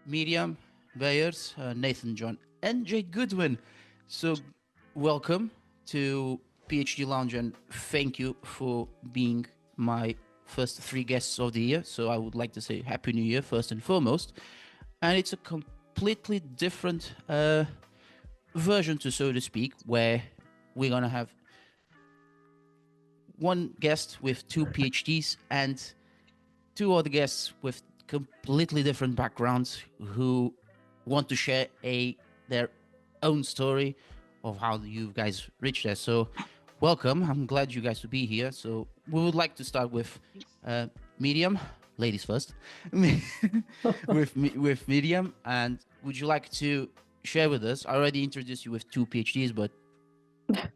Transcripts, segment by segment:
Miriam Beyers, Nathan John, and Jade Goodwin. So, welcome to PhD Lounge, and thank you for being my first three guests of the year. So, I would like to say Happy New Year first and foremost. And it's a completely different version, to so to speak, where we're gonna have one guest with two PhDs and two other guests with completely different backgrounds who want to share their own story of how you guys reached there. So, welcome. I'm glad you guys to be here. So, we would like to start with Miriam, ladies first, with Miriam. And would you like to share with us? I already introduced you with two PhDs, but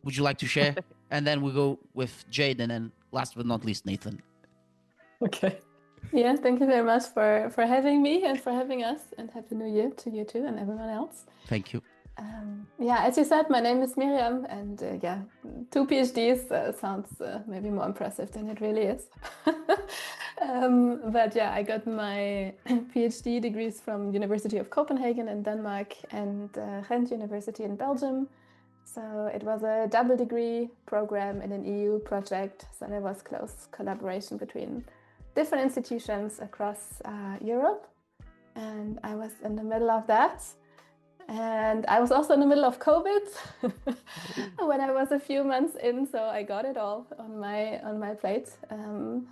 would you like to share? And then we go with Jade, and then last but not least, Nathan. Okay. Yeah, thank you very much for having me and for having us, and Happy New Year to you too and everyone else. Thank you. Yeah, as you said, my name is Miriam, and yeah, two PhDs sounds maybe more impressive than it really is. But yeah, I got my PhD degrees from University of Copenhagen in Denmark and Ghent University in Belgium. So it was a double degree program in an EU project. So there was close collaboration between different institutions across Europe. And I was in the middle of that. And I was also in the middle of COVID when I was a few months in. So I got it all on my plate,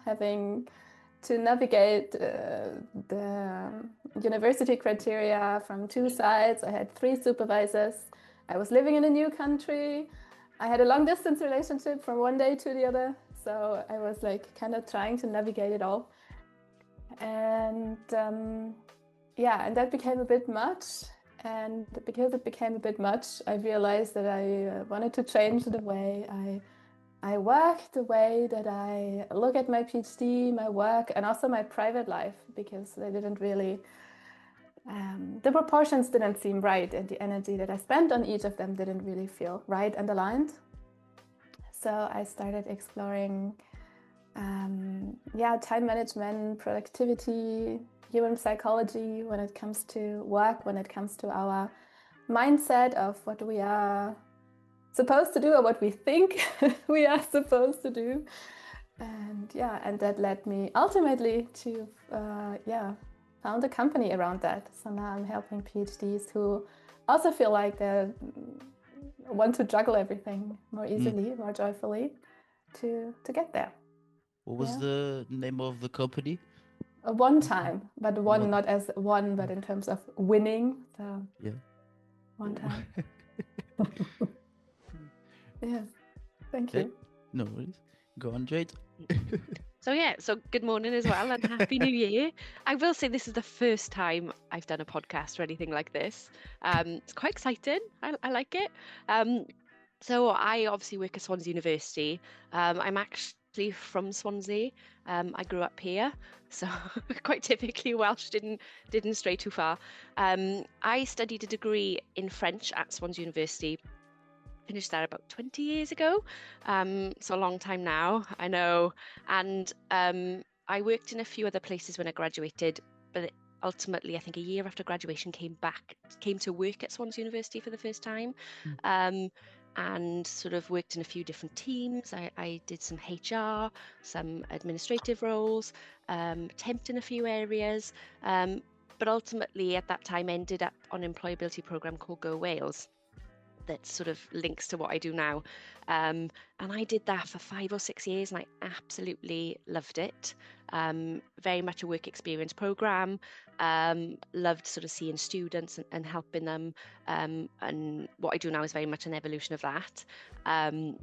having to navigate the university criteria from two sides. I had three supervisors. I was living in a new country. I had a long distance relationship from one day to the other. So I was like kind of trying to navigate it all. And yeah, and that became a bit much. And because it became a bit much, I realized that I wanted to change the way I work, the way that I look at my PhD, my work, and also my private life, because they didn't really, the proportions didn't seem right, and the energy that I spent on each of them didn't really feel right and aligned. So I started exploring, yeah, time management, productivity, human psychology when it comes to work, when it comes to our mindset of what we are supposed to do or what we think we are supposed to do. And yeah, and that led me ultimately to, found a company around that. So now I'm helping PhDs who also feel like they want to juggle everything more easily, more joyfully to get there. What was the name of the company? WonTime, but one not as one, but in terms of winning. So yeah, WonTime. Yeah, thank you. No worries. Go on, Jade. So good morning as well, and Happy New Year. I will say this is the first time I've done a podcast or anything like this. It's quite exciting. I like it. So I obviously work at Swansea University. I'm actually from Swansea. I grew up here, so quite typically Welsh, didn't stray too far. I studied a degree in French at Swansea University. Finished that about 20 years ago, so a long time now, I know. And I worked in a few other places when I graduated, but ultimately I think a year after graduation came to work at Swansea University for the first time. And sort of worked in a few different teams. I did some HR, some administrative roles, temped in a few areas, but ultimately at that time ended up on an employability program called Go Wales that sort of links to what I do now. And I did that for 5 or 6 years and I absolutely loved it. Very much a work experience program. Loved sort of seeing students and helping them. And what I do now is very much an evolution of that. And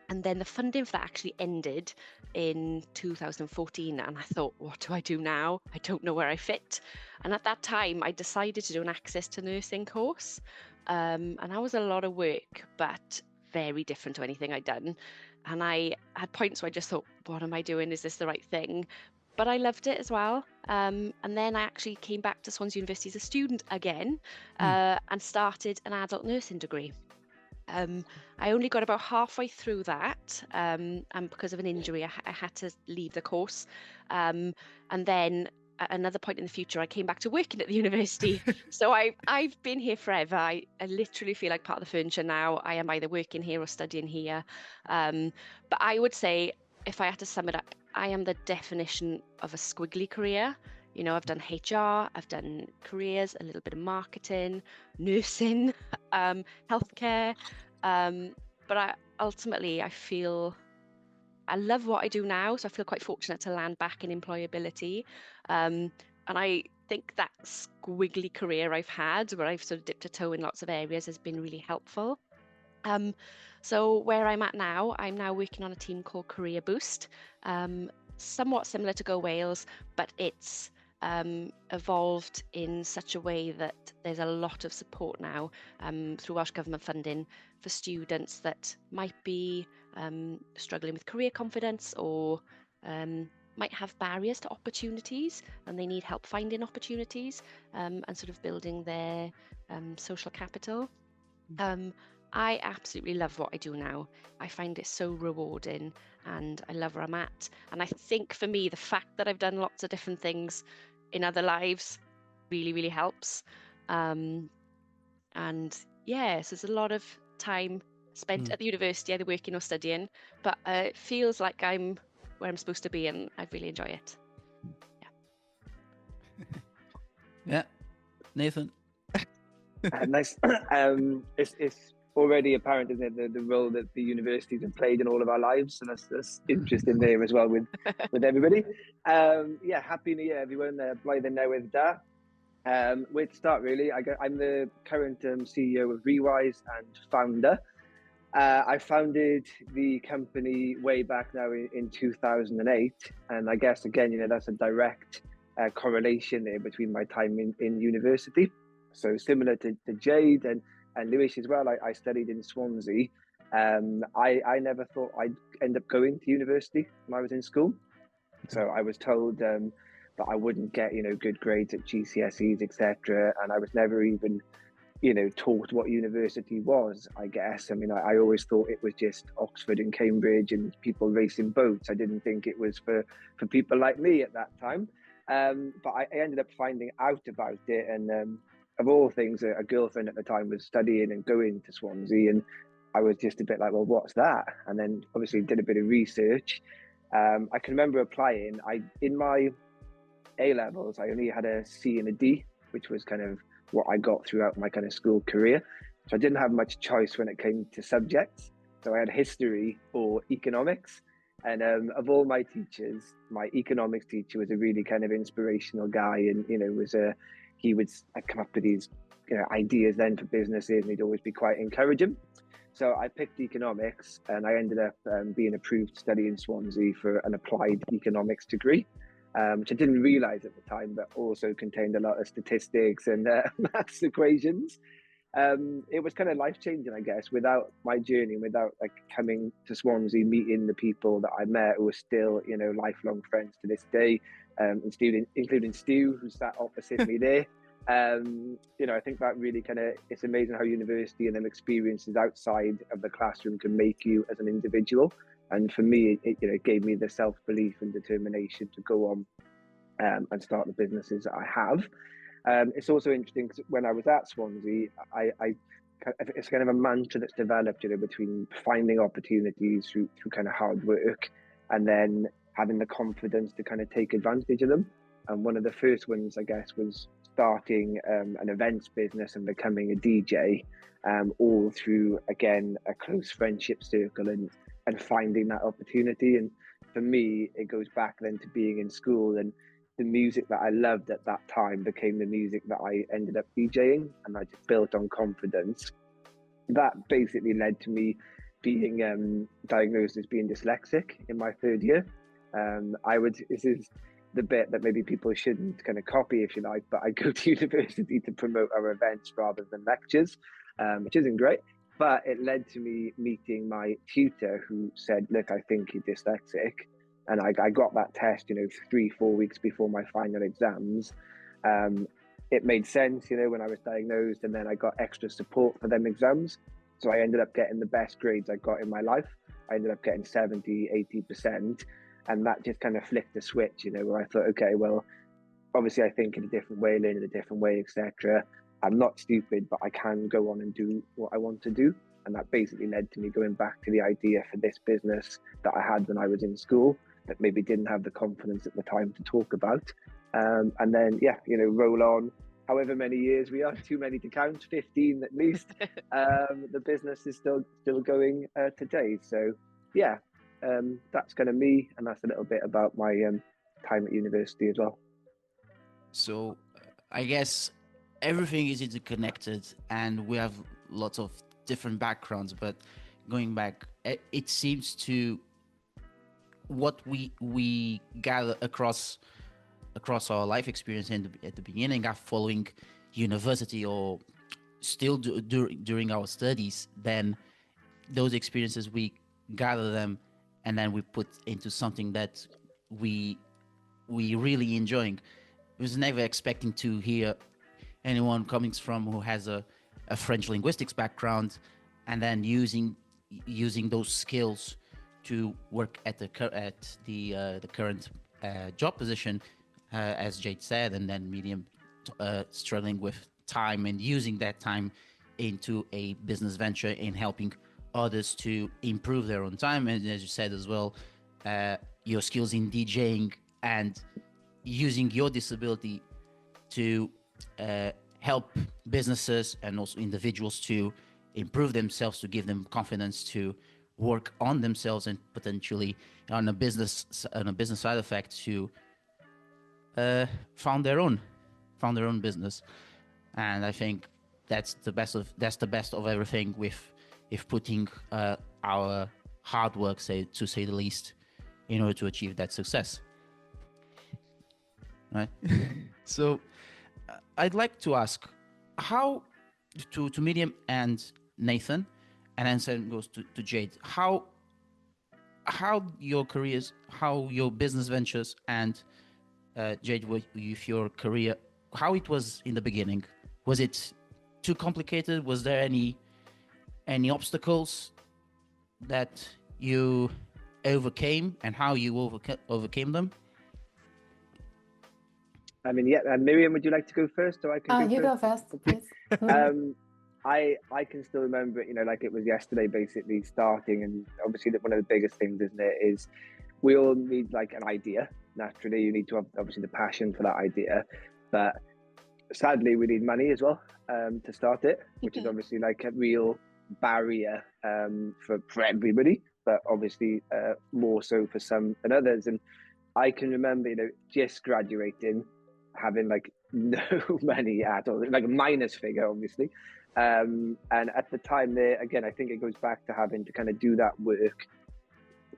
then the funding for that actually ended in 2014. And I thought, what do I do now? I don't know where I fit. And at that time, I decided to do an access to nursing course. And that was a lot of work, but very different to anything I'd done. And I had points where I just thought, what am I doing? Is this the right thing? But I loved it as well. And then I actually came back to Swansea University as a student again and started an adult nursing degree. I only got about halfway through that, and because of an injury, I had to leave the course. And then at another point in the future, I came back to working at the university. So I've been here forever. I literally feel like part of the furniture now. I am either working here or studying here. But I would say, if I had to sum it up, I am the definition of a squiggly career. You know, I've done HR, I've done careers, a little bit of marketing, nursing, healthcare. But ultimately, I feel I love what I do now, so I feel quite fortunate to land back in employability. And I think that squiggly career I've had, where I've sort of dipped a toe in lots of areas, has been really helpful. So where I'm at now, I'm now working on a team called Career Boost, somewhat similar to Go Wales, but it's evolved in such a way that there's a lot of support now through Welsh Government funding for students that might be struggling with career confidence or might have barriers to opportunities, and they need help finding opportunities and sort of building their social capital. I absolutely love what I do now. I find it so rewarding and I love where I'm at. And I think for me, the fact that I've done lots of different things in other lives really, really helps. And yes, there's a lot of time spent at the university, either working or studying, but it feels like I'm where I'm supposed to be and I really enjoy it. Yeah. Nathan? Nice. It's already apparent, isn't it, the role that the universities have played in all of our lives, and that's interesting there as well with everybody. Happy New Year, everyone. Blwyddyn newydd da. Where to start, really? I'm the current CEO of Rewise and founder. I founded the company way back now in 2008, and I guess again, that's a direct correlation there between my time in university. So similar to Jade and Lewis as well, I studied in Swansea. I never thought I'd end up going to university when I was in school. So I was told that I wouldn't get, good grades at GCSEs, etc. And I was never even, taught what university was, I guess. I mean, I always thought it was just Oxford and Cambridge and people racing boats. I didn't think it was for people like me at that time. But I ended up finding out about it, and of all things, a girlfriend at the time was studying and going to Swansea, and I was just a bit like, well, what's that? And then obviously did a bit of research. I can remember applying. In my A-levels, I only had a C and a D, which was kind of what I got throughout my kind of school career. So I didn't have much choice when it came to subjects. So I had history or economics. And of all my teachers, my economics teacher was a really kind of inspirational guy, and he would come up with these ideas then for businesses, and he'd always be quite encouraging. So I picked economics, and I ended up being approved to study in Swansea for an applied economics degree, which I didn't realise at the time, but also contained a lot of statistics and maths equations. It was kind of life-changing, I guess, without my journey, without coming to Swansea, meeting the people that I met who are still, lifelong friends to this day, including Stu, who sat opposite me there. I think that really it's amazing how university and then experiences outside of the classroom can make you as an individual. And for me, it gave me the self-belief and determination to go on and start the businesses that I have. It's also interesting because when I was at Swansea, it's kind of a mantra that's developed, between finding opportunities through kind of hard work and then having the confidence to kind of take advantage of them. And one of the first ones, I guess, was starting an events business and becoming a DJ, all through, again, a close friendship circle and finding that opportunity. And for me, it goes back then to being in school, and the music that I loved at that time became the music that I ended up DJing, and I just built on confidence. That basically led to me being diagnosed as being dyslexic in my third year. This is the bit that maybe people shouldn't kind of copy, if you like, but I go to university to promote our events rather than lectures, which isn't great. But it led to me meeting my tutor, who said, look, I think you're dyslexic. And I got that test, 3-4 weeks before my final exams. It made sense, when I was diagnosed, and then I got extra support for them exams. So I ended up getting the best grades I got in my life. I ended up getting 70, 80%. And that just kind of flicked the switch, where I thought, okay, well, obviously I think in a different way, learn in a different way, etc. I'm not stupid, but I can go on and do what I want to do. And that basically led to me going back to the idea for this business that I had when I was in school that maybe didn't have the confidence at the time to talk about. And then, roll on. However many years we are, too many to count, 15 at least. The business is still going today. So, that's kind of me. And that's a little bit about my time at university as well. So I guess everything is interconnected and we have lots of different backgrounds, but going back, it seems to what we gather across our life experience at the beginning are following university or still during our studies, then those experiences we gather them and then we put into something that we really enjoying. I was never expecting to hear anyone coming from who has a French linguistics background and then using those skills to work at the current job position, as Jade said, and then Miriam struggling with time and using that time into a business venture in helping others to improve their own time. And as you said as well, your skills in DJing and using your disability to help businesses and also individuals to improve themselves, to give them confidence to work on themselves and potentially on a business side effect to found their own business. And I think that's the best of everything with putting our hard work, to say the least, in order to achieve that success. Right. So I'd like to ask how to Miriam and Nathan, and then same goes to Jade. How your careers, how your business ventures, and Jade, with your career, how it was in the beginning. Was it too complicated? Was there any obstacles that you overcame, and how you overcame them? I mean, Miriam, would you like to go first, or I can? Go first, please. I can still remember it, like it was yesterday, basically starting. And obviously, one of the biggest things, isn't it, is we all need like an idea. Naturally, you need to have obviously the passion for that idea, but sadly, we need money as well to start it, which is obviously like a real barrier for everybody, but obviously more so for some than others. And I can remember, just graduating, having like no money at all, like a minus figure, obviously. And at the time there, again, I think it goes back to having to kind of do that work,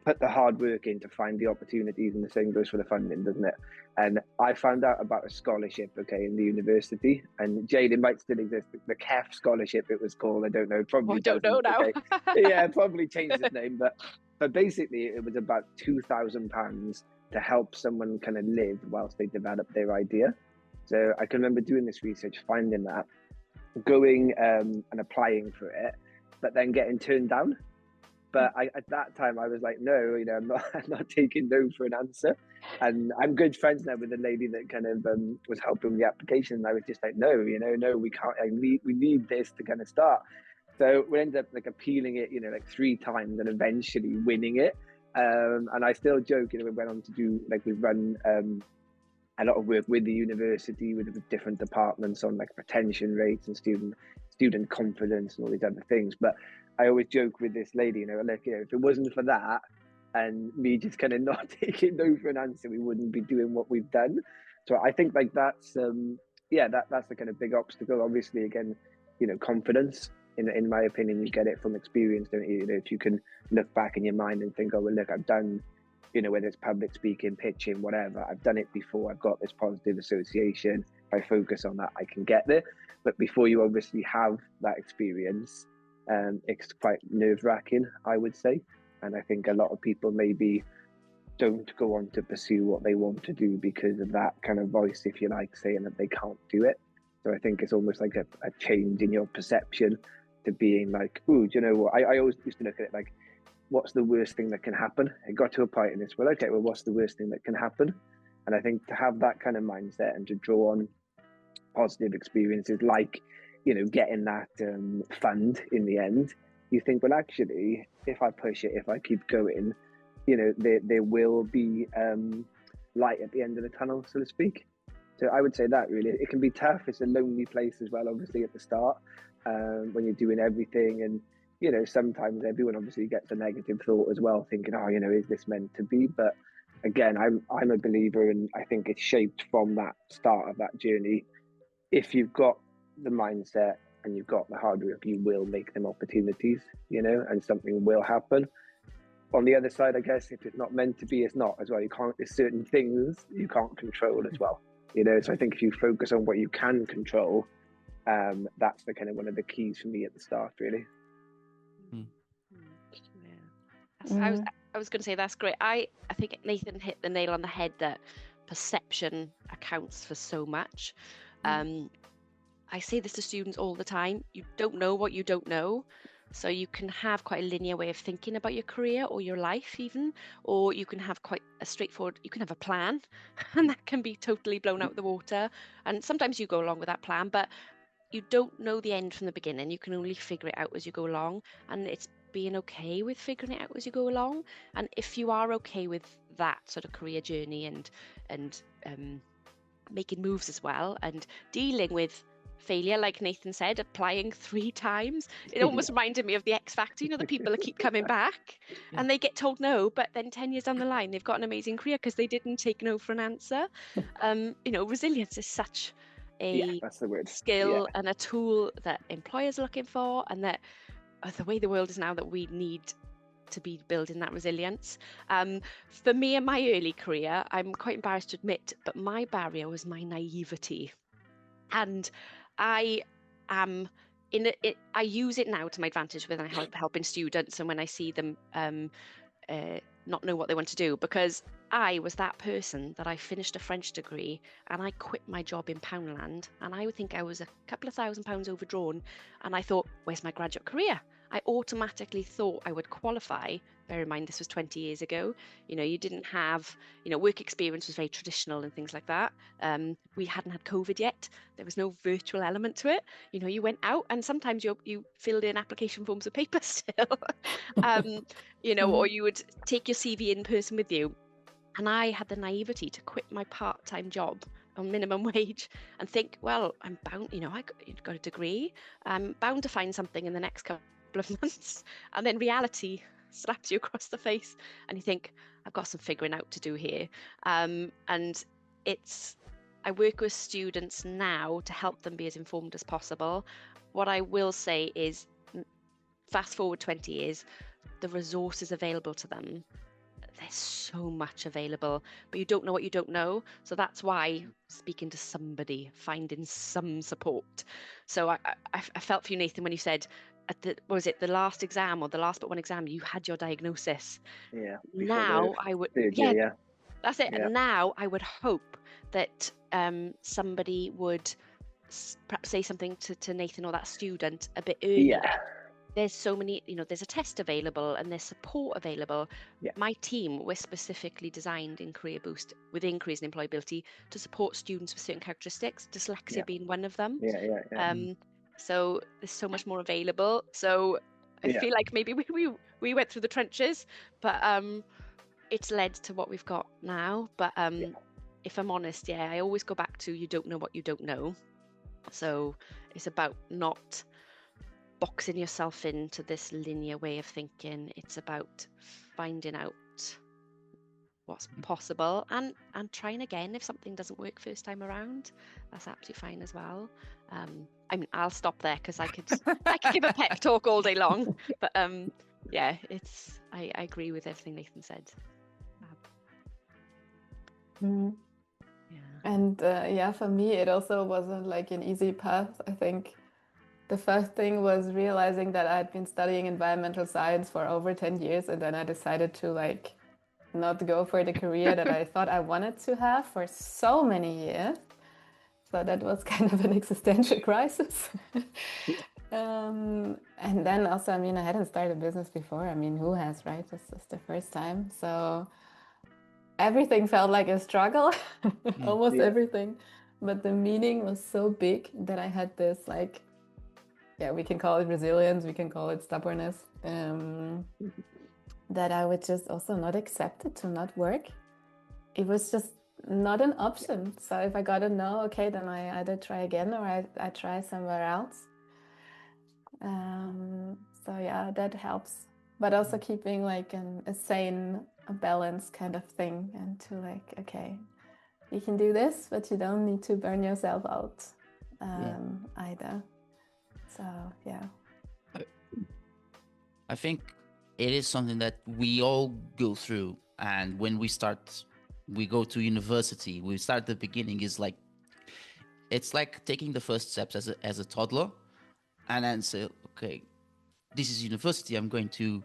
put the hard work in to find the opportunities, and the same goes for the funding, doesn't it? And I found out about a scholarship, in the university, and Jade, it might still exist, the KEF scholarship it was called, I don't know, probably don't know now. Okay. Yeah, probably changed its name, but basically it was about £2,000 to help someone kind of live whilst they develop their idea. So I can remember doing this research, finding that, going and applying for it, but then getting turned down. But at that time I was like, no, I'm not taking no for an answer. And I'm good friends now with the lady that kind of was helping with the application. And I was just like, no, we can't. We need this to kind of start. So we ended up like appealing it, like 3 times, and eventually winning it. And I still joke, we went on to do, like, we've run a lot of work with the university, with different departments on like retention rates and student confidence and all these other things. But I always joke with this lady, if it wasn't for that and me just kind of not taking no for an answer, we wouldn't be doing what we've done. So I think like that's that's the kind of big obstacle. Obviously, again, confidence. In my opinion, you get it from experience, don't you? If you can look back in your mind and think, oh, well, look, I've done, whether it's public speaking, pitching, whatever, I've done it before. I've got this positive association. If I focus on that, I can get there. But before you obviously have that experience, it's quite nerve-wracking, I would say. And I think a lot of people maybe don't go on to pursue what they want to do because of that kind of voice, if you like, saying that they can't do it. So I think it's almost like a change in your perception to being like, ooh, do you know what? I always used to look at it like, what's the worst thing that can happen? It got to a point in this, well, okay, well, what's the worst thing that can happen? And I think to have that kind of mindset and to draw on positive experiences like, getting that fund in the end, you think, well, actually, if I push it, if I keep going, there will be light at the end of the tunnel, so to speak. So I would say that really, it can be tough. It's a lonely place as well, obviously, at the start, when you're doing everything. And, sometimes everyone obviously gets a negative thought as well, thinking, oh, is this meant to be? But again, I'm a believer, and I think it's shaped from that start of that journey. If you've got the mindset and you've got the hard work, you will make them opportunities, and something will happen. On the other side, I guess, if it's not meant to be, it's not as well. There's certain things you can't control as well, so I think if you focus on what you can control, that's the kind of one of the keys for me at the start, really. Yeah. I was going to say that's great. I think Nathan hit the nail on the head that perception accounts for so much. I say this to students all the time. You don't know what you don't know. So you can have quite a linear way of thinking about your career or your life even, or you can have quite a straightforward, you can have a plan and that can be totally blown out of the water. And sometimes you go along with that plan, but you don't know the end from the beginning. You can only figure it out as you go along, and it's being okay with figuring it out as you go along. And if you are okay with that sort of career journey and making moves as well, and dealing with failure, like Nathan said, applying 3 times, it almost reminded me of the X Factor, the people that keep coming back and they get told no, but then 10 years down the line they've got an amazing career because they didn't take no for an answer. Resilience is such a that's the word. skill and a tool that employers are looking for, and that the way the world is now, that we need to be building that resilience. For me in my early career, I'm quite embarrassed to admit, but my barrier was my naivety. And I am I use it now to my advantage when I'm helping students and when I see them not know what they want to do, because I was that person that I finished a French degree and I quit my job in Poundland, and I would think I was a couple of £1,000s overdrawn, and I thought, where's my graduate career? I automatically thought I would qualify. Bear in mind, this was 20 years ago. You didn't have, work experience was very traditional and things like that. We hadn't had COVID yet. There was no virtual element to it. You went out and sometimes you filled in application forms of paper still, or you would take your CV in person with you. And I had the naivety to quit my part-time job on minimum wage and think, well, I'm bound, I got a degree. I'm bound to find something in the next couple of months. And then reality slaps you across the face and you think, I've got some figuring out to do here. And I work with students now to help them be as informed as possible. What I will say is, fast forward 20 years, the resources available to them, there's so much available, but you don't know what you don't know. So that's why speaking to somebody, finding some support. So I felt for you, Nathan, when you said at the last exam or the last but one exam, you had your diagnosis. Yeah. Now I would, that's it. Yeah. And now I would hope that somebody would perhaps say something to Nathan or that student a bit earlier. Yeah. There's so many, there's a test available and there's support available. Yeah. My team, we're specifically designed in Career Boost with increase in employability to support students with certain characteristics, dyslexia being one of them. So there's so much more available. So I feel like maybe we went through the trenches, but it's led to what we've got now. But if I'm honest, I always go back to, you don't know what you don't know. So it's about not boxing yourself into this linear way of thinking. It's about finding out what's possible and trying again. If something doesn't work first time around, that's absolutely fine as well. I'll stop there because I could give a pep talk all day long, but I agree with everything Nathan said. And for me it also wasn't like an easy path. I think the first thing was realizing that I'd been studying environmental science for over 10 years, and then I decided to not go for the career that I thought I wanted to have for so many years. So that was kind of an existential crisis. And then also, I hadn't started a business before. Who has, right? This is the first time. So everything felt like a struggle, almost Yeah. everything. But the meaning was so big that I had this like, yeah, we can call it resilience, we can call it stubbornness, that I would just also not accept it to not work. It was just not an option. So if I got a no, okay, then I either try again or I try somewhere else. So yeah, that helps. But also keeping like a sane, a balanced kind of thing, and to like, okay, you can do this, but you don't need to burn yourself out either. So yeah. I think it is something that we all go through, and when we go to university, we start at the beginning. It's like taking the first steps as a toddler, and then say, okay, this is university. I'm going to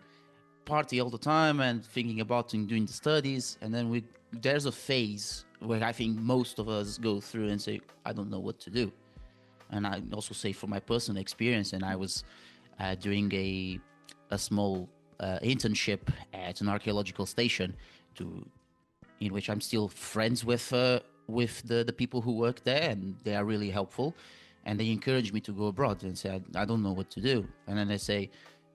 party all the time and thinking about doing the studies, and then there's a phase where I think most of us go through and say, I don't know what to do. And I also say from my personal experience, and I was doing a small internship at an archaeological station, in which I'm still friends with the people who work there, and they are really helpful, and they encourage me to go abroad and say I don't know what to do, and then they say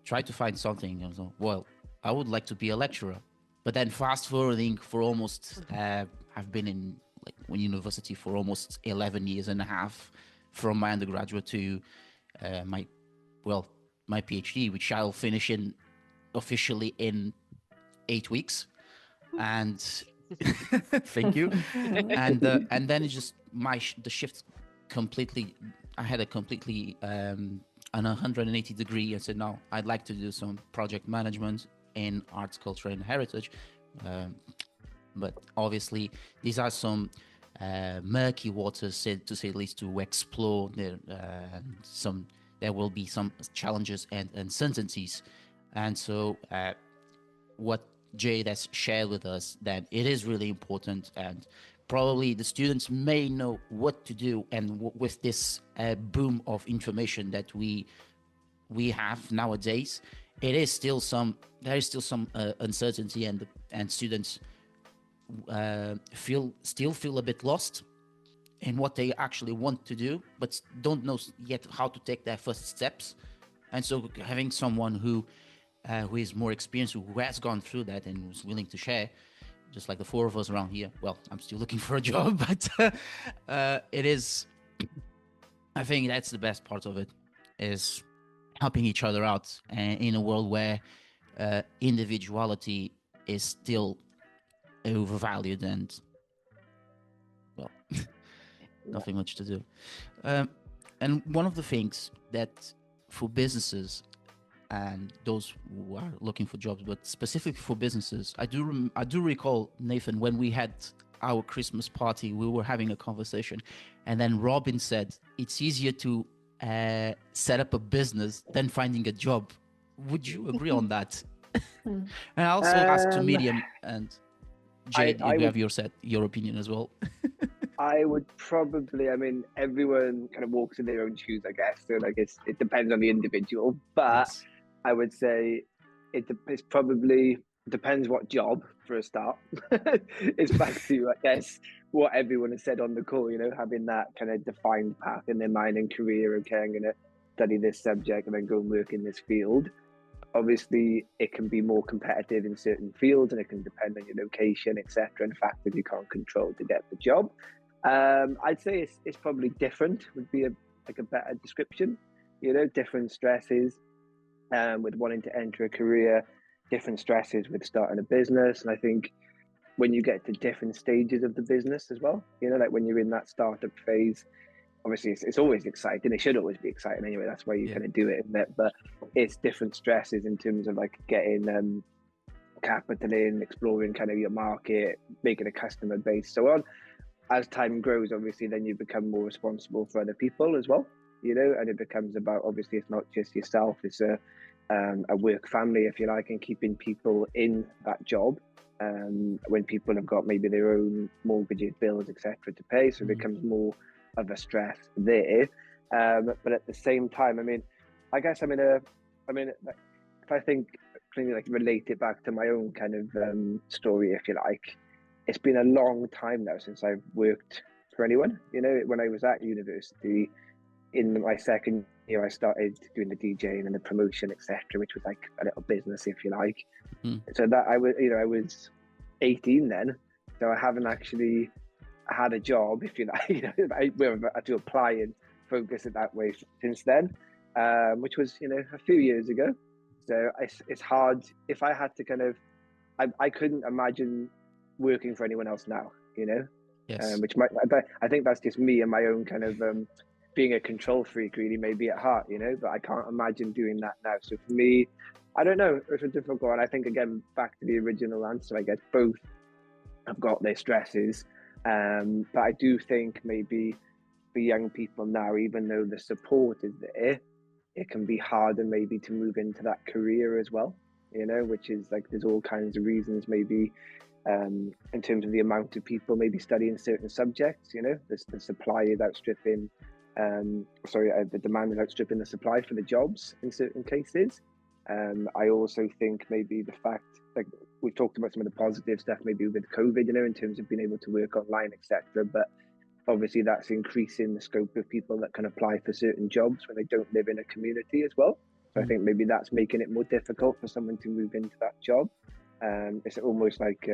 try to find something. And so, well, I would like to be a lecturer, but then fast forwarding for almost I've been in like university for almost 11 years and a half, from my undergraduate to my PhD, which I'll finish officially in 8 weeks, and thank you. And then it's just the shift completely. I had a completely an 180 degree and said, no, I'd like to do some project management in arts, culture, and heritage. But obviously, these are some murky waters, to say the least, to explore. There will be some challenges and uncertainties, and so what Jade has shared with us, that it is really important, and probably the students may know what to do, and with this boom of information that we have nowadays, there is still some uncertainty, and students feel a bit lost in what they actually want to do, but don't know yet how to take their first steps. And so having someone who is more experienced, who has gone through that and who's willing to share, just like the four of us around here. Well, I'm still looking for a job, but it is, I think that's the best part of it, is helping each other out in a world where individuality is still overvalued and, well, nothing much to do. And one of the things that for businesses and those who are looking for jobs, but specifically for businesses, I do recall, Nathan, when we had our Christmas party, we were having a conversation, and then Robin said it's easier to set up a business than finding a job. Would you agree on that? And I also asked to Miriam and Jade, you have your opinion as well. I would probably, I mean, everyone kind of walks in their own shoes, I guess. So like it depends on the individual, but yes. I would say it's probably depends what job for a start. It's back to, I guess, what everyone has said on the call, you know, having that kind of defined path in their mind and career. Okay, I'm going to study this subject and then go and work in this field. Obviously, it can be more competitive in certain fields, and it can depend on your location, etc., and factors you can't control to get the job. I'd say it's probably different, would be a better description. You know, different stresses with wanting to enter a career, different stresses with starting a business. And I think when you get to different stages of the business as well, you know, like when you're in that startup phase, obviously it's always exciting. It should always be exciting anyway. That's why you kind of do it, isn't it? But it's different stresses in terms of like getting capital in, exploring kind of your market, making a customer base, so on. As time grows, obviously, then you become more responsible for other people as well, you know, and it becomes about, obviously, it's not just yourself, it's a work family, if you like, and keeping people in that job when people have got maybe their own mortgages, bills, etc. to pay. So it becomes more of a stress there. But at the same time, I mean, I guess if I think, like relate it back to my own kind of story, if you like, it's been a long time now since I've worked for anyone. You know, when I was at university, in my second year, I started doing the DJing and the promotion, etc., which was like a little business, if you like. So that I was 18 then, so I haven't actually had a job, if you like. I had to apply and focus it that way since then, which was a few years ago. So it's hard. If I had to I couldn't imagine working for anyone else now. Yes. I think that's just me and my own being a control freak, really, maybe at heart. But I can't imagine doing that now. So for me, I don't know. It's a difficult one. I think, again, back to the original answer, I guess both have got their stresses. But I do think maybe for young people now, even though the support is there, it can be harder maybe to move into that career as well, which is like, there's all kinds of reasons, maybe in terms of the amount of people maybe studying certain subjects, the supply is outstripping, the demand is outstripping the supply for the jobs in certain cases. I also think maybe the fact, like we've talked about some of the positive stuff maybe with COVID, in terms of being able to work online, etc. But obviously that's increasing the scope of people that can apply for certain jobs when they don't live in a community as well. So I think maybe that's making it more difficult for someone to move into that job. It's almost like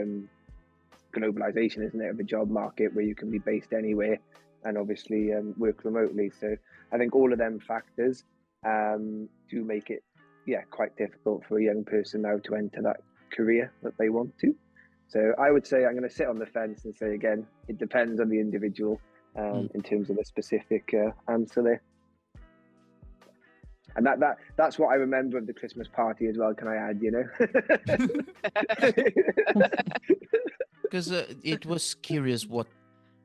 globalization, isn't it, of the job market, where you can be based anywhere and obviously work remotely. So I think all of them factors do make it quite difficult for a young person now to enter that career that they want to. So I would say I'm going to sit on the fence and say, again, it depends on the individual in terms of the specific answer there. And that's what I remember of the Christmas party as well, can I add, Because it was curious what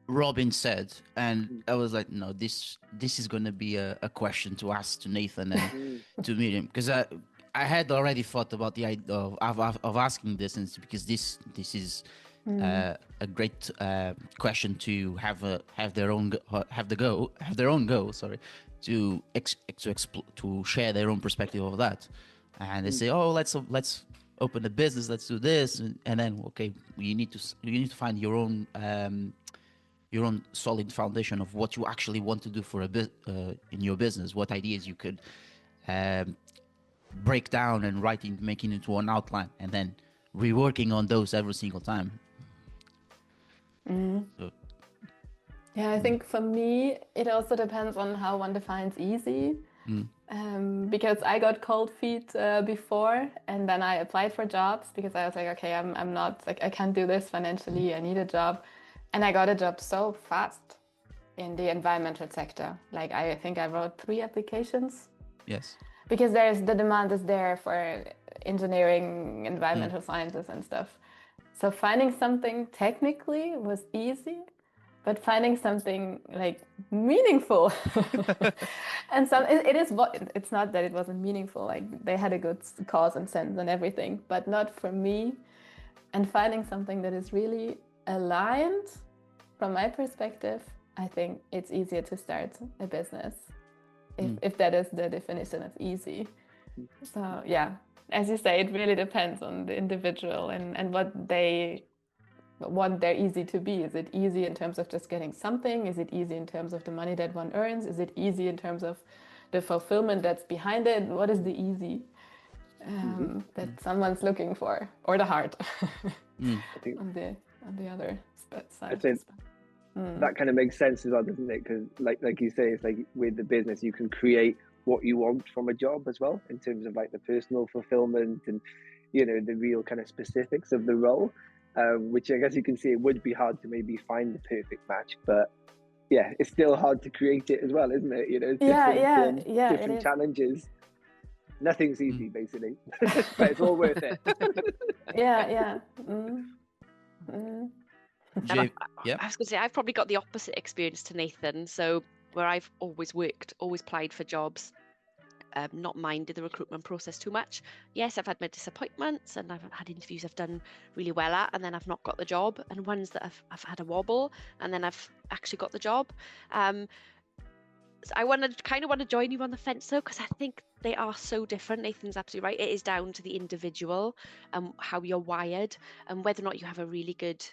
Robin said, and I was like, no, this is going to be a question to ask to Nathan and to Miriam, because I had already thought about the idea of asking this, and because this is a great question to have their own go. Sorry, to share their own perspective of that, and they say, oh, let's open a business, let's do this, and then okay, you need to find your own solid foundation of what you actually want to do for in your business, what ideas you could break down and making into an outline, and then reworking on those every single time. So, I think for me, it also depends on how one defines easy. Because I got cold feet before, and then I applied for jobs because I was like, okay, I'm not like, I can't do this financially, I need a job. And I got a job so fast in the environmental sector. Like, I think I wrote 3 applications. Yes. Because the demand is there for engineering, environmental sciences and stuff. So finding something technically was easy, but finding something like meaningful and it's not that it wasn't meaningful, like they had a good cause and sense and everything, but not for me. And finding something that is really aligned from my perspective, I think it's easier to start a business if that is the definition of easy. So as you say, it really depends on the individual and what they want their easy to be. Is it easy in terms of just getting something? Is it easy in terms of the money that one earns? Is it easy in terms of the fulfillment that's behind it? What is the easy that someone's looking for, or the heart on the other side? That kind of makes sense as well, doesn't it? Because like you say, it's like with the business, you can create what you want from a job as well, in terms of like the personal fulfillment and the real kind of specifics of the role, which I guess you can see it would be hard to maybe find the perfect match, but it's still hard to create it as well, isn't it? Different challenges. Nothing's easy, basically, but it's all worth it. Jade, I was going to say, I've probably got the opposite experience to Nathan. So where I've always worked, always applied for jobs, not minded the recruitment process too much. Yes, I've had my disappointments, and I've had interviews I've done really well at, and then I've not got the job, and ones that I've had a wobble, and then I've actually got the job. So I want to join you on the fence though, because I think they are so different. Nathan's absolutely right. It is down to the individual and how you're wired, and whether or not you have a really good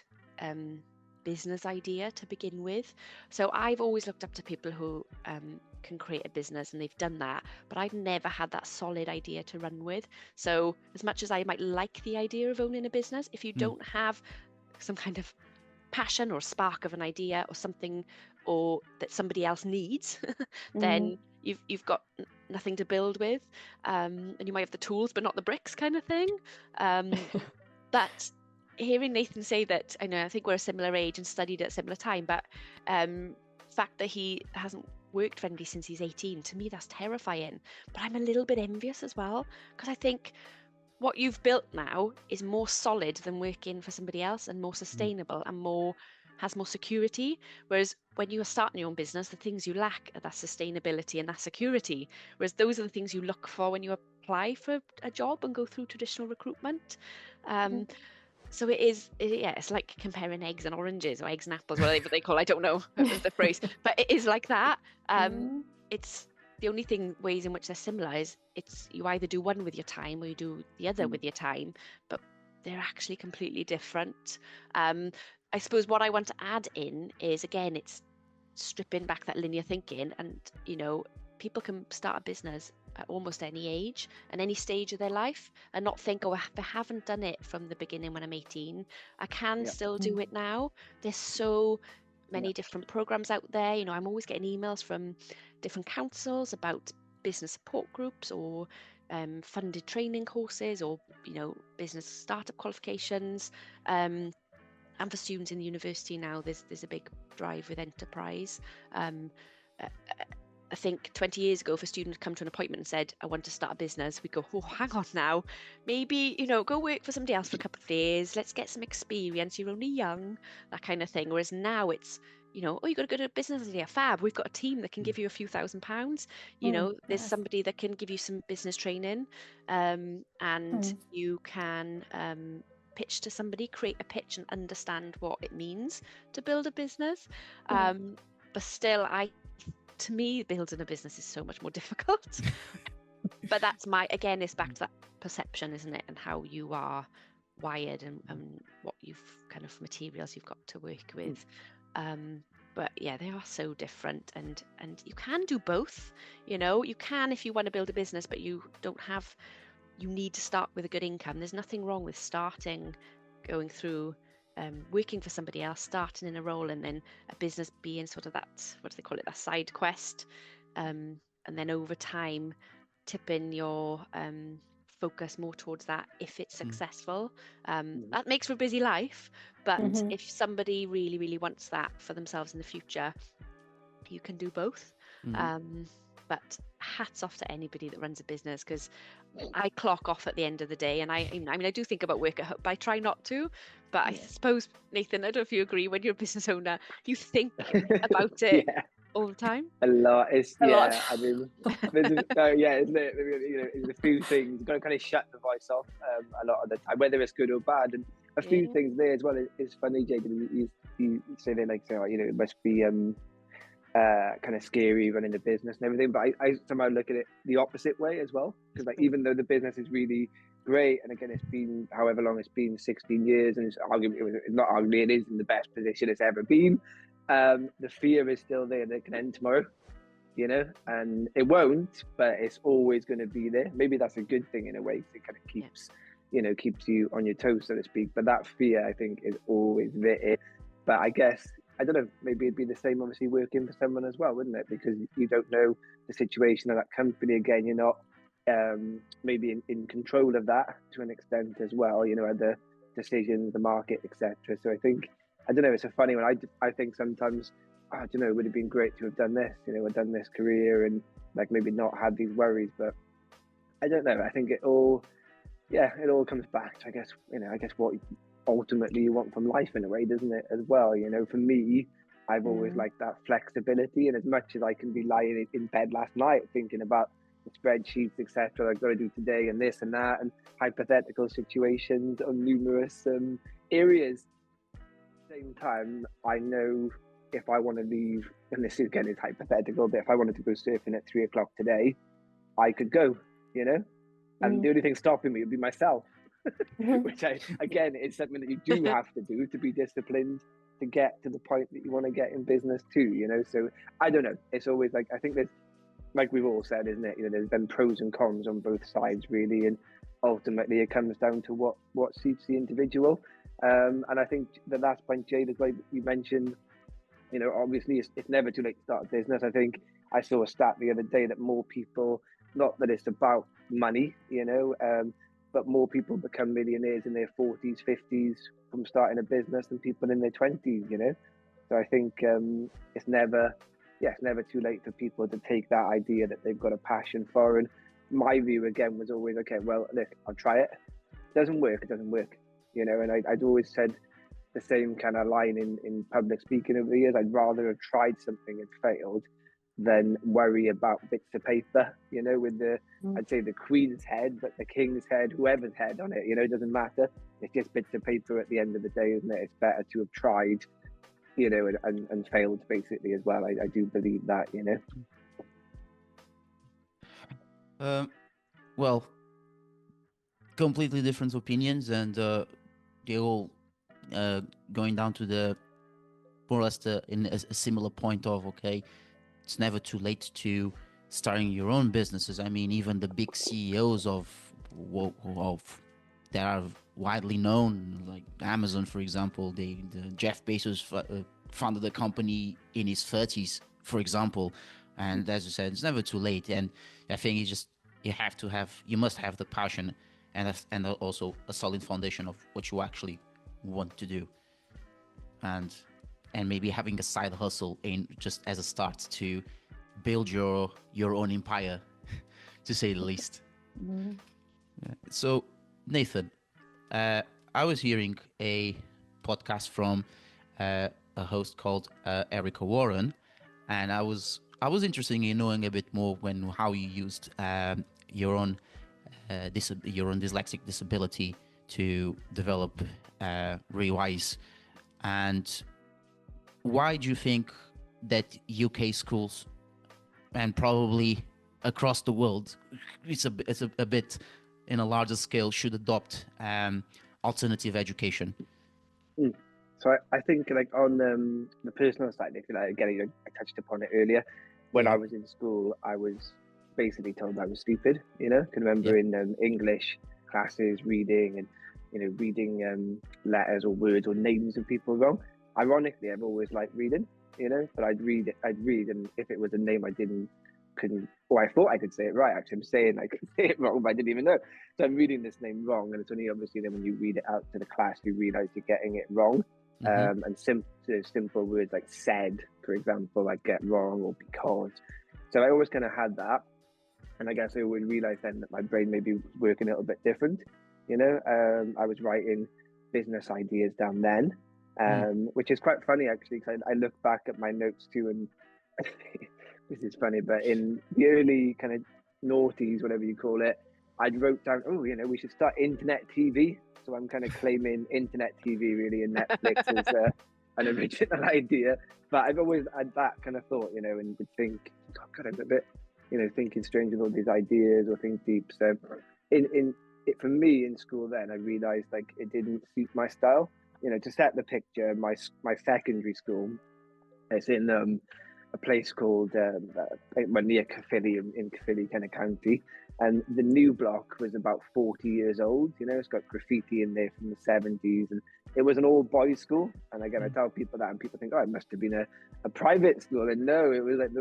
business idea to begin with. So I've always looked up to people who can create a business, and they've done that, but I've never had that solid idea to run with. So as much as I might like the idea of owning a business, if you don't have some kind of passion or spark of an idea or something, or that somebody else needs, then you've got nothing to build with, and you might have the tools but not the bricks, kind of thing. But hearing Nathan say that, I think we're a similar age and studied at a similar time, but fact that he hasn't worked for anybody since he's 18, to me that's terrifying. But I'm a little bit envious as well, because I think what you've built now is more solid than working for somebody else, and more sustainable, and has more security. Whereas when you are starting your own business, the things you lack are that sustainability and that security. Whereas those are the things you look for when you apply for a job and go through traditional recruitment. So it's like comparing eggs and oranges, or eggs and apples, whatever they call, I don't know the phrase, but it is like that. It's the only ways in which they're similar is you either do one with your time or you do the other with your time, but they're actually completely different. I suppose what I want to add in is, again, it's stripping back that linear thinking, and people can start a business at almost any age and any stage of their life, and not think, oh, if I haven't done it from the beginning when I'm 18, I can still do it now. There's so many different programs out there. I'm always getting emails from different councils about business support groups, or funded training courses, or business startup qualifications, and for students in the university now, there's a big drive with enterprise. I think 20 years ago, if a student had come to an appointment and said, I want to start a business, we'd go, oh, hang on now, maybe, go work for somebody else for a couple of days, let's get some experience, you're only young, that kind of thing. Whereas now it's, oh, you've got to go to a business idea, fab, we've got a team that can give you a few £1,000s, there's somebody that can give you some business training, and you can pitch to somebody, create a pitch and understand what it means to build a business. But still, to me, building a business is so much more difficult. But that's again, it's back to that perception, isn't it? And how you are wired, and what kind of materials you've got to work with. But yeah, they are so different, and you can do both. You can, if you want to build a business, but you need to start with a good income. There's nothing wrong with going through working for somebody else, starting in a role, and then a business being sort of that, what do they call it, that side quest, and then over time tipping your focus more towards that if it's successful. That makes for a busy life, but if somebody really, really wants that for themselves in the future, you can do both. But hats off to anybody that runs a business, because I clock off at the end of the day, and I do think about work at home, but I try not to. But I suppose, Nathan, I don't know if you agree, when you're a business owner, you think about it all the time. A lot. A lot. I mean, there's a few things. You've got to kind of shut the voice off a lot of the time, whether it's good or bad. And a few things there as well. It's funny, Jade, you say they it must be kind of scary running a business and everything, but I somehow look at it the opposite way as well, because even though the business is really great, and again, it's been however long it's been, 16 years, and it's not arguably, it is in the best position it's ever been, the fear is still there that it can end tomorrow, and it won't, but it's always going to be there. Maybe that's a good thing in a way, because it kind of keeps you on your toes, so to speak, but that fear, I think, is always there. But I guess, I don't know, maybe it'd be the same, obviously, working for someone as well, wouldn't it? Because you don't know the situation of that company. Again, you're not maybe in control of that to an extent as well, the decisions, the market, etc. So I think, I don't know, it's a funny one. I think sometimes, I don't know, it would have been great to have done this, done this career, and like maybe not had these worries. But I don't know. I think it all comes back to, I guess what ultimately you want from life in a way, doesn't it, as well? For me, I've always liked that flexibility, and as much as I can be lying in bed last night thinking about the spreadsheets, etc., I've got to do today, and this and that, and hypothetical situations on numerous areas, at the same time, I know if I want to leave, and this again is hypothetical, but if I wanted to go surfing at 3 o'clock today, I could go, and the only thing stopping me would be myself. which again, is something that you do have to do to be disciplined to get to the point that you want to get in business too, So I don't know. It's always like, I think there's, like we've all said, isn't it? There's been pros and cons on both sides really. And ultimately it comes down to what suits the individual. And I think the last point, Jade, is like you mentioned, obviously it's never too late to start a business. I think I saw a stat the other day that more people, not that it's about money, but more people become millionaires in their 40s, 50s from starting a business than people in their 20s, So I think it's never too late for people to take that idea that they've got a passion for. And my view again was always, okay, well, look, I'll try it. Doesn't work, it doesn't work, and I'd always said the same kind of line in public speaking over the years. I'd rather have tried something and failed than worry about bits of paper, with I'd say the Queen's head, but the King's head, whoever's head on it, it doesn't matter. It's just bits of paper at the end of the day, isn't it? It's better to have tried, and failed basically as well. I do believe that, Well, completely different opinions, and they're all going down to the more or less in a similar point of, okay, it's never too late to starting your own businesses. I mean, even the big CEOs of that are widely known, like Amazon, for example, the Jeff Bezos founded the company in his 30s, for example. And as you said, it's never too late. And I think you must have the passion and also a solid foundation of what you actually want to do, and maybe having a side hustle in just as a start to build your own empire, to say the least. So Nathan, I was hearing a podcast from a host called Erica Warren, and I was interested in knowing a bit more how you used your own dyslexic disability to develop Rewise, and why do you think that UK schools and probably across the world, it's a bit in a larger scale, should adopt alternative education? So I think like on the personal side, if you like, again, I touched upon it earlier. When I was in school, I was basically told I was stupid. Can remember in English classes reading and reading letters or words or names of people wrong. Ironically, I've always liked reading, but I'd read, and if it was a name I I thought I could say it right. Actually, I'm saying I could say it wrong, but I didn't even know. So I'm reading this name wrong, and it's only obviously then when you read it out to the class, you realise you're getting it wrong. And simple words like said, for example, I get wrong, or because. So I always kind of had that, and I guess I would realise then that my brain maybe was working a little bit different. I was writing business ideas down then, which is quite funny actually, because I look back at my notes too, and this is funny, but in the early kind of noughties, whatever you call it, I wrote down, we should start internet TV. So I'm kind of claiming internet TV really, and Netflix as an original idea. But I've always had that kind of thought, and would think, oh God, I'm a bit, thinking strange with all these ideas or think deep. So for me in school then, I realised like it didn't suit my style. To set the picture, my secondary school, it's in a place called near Caerphilly in Caerphilly kind of county, and the new block was about 40 years old. It's got graffiti in there from the 70s, and it was an all boys school. And again, I tell people that, and people think, oh, it must have been a private school, and no, it was like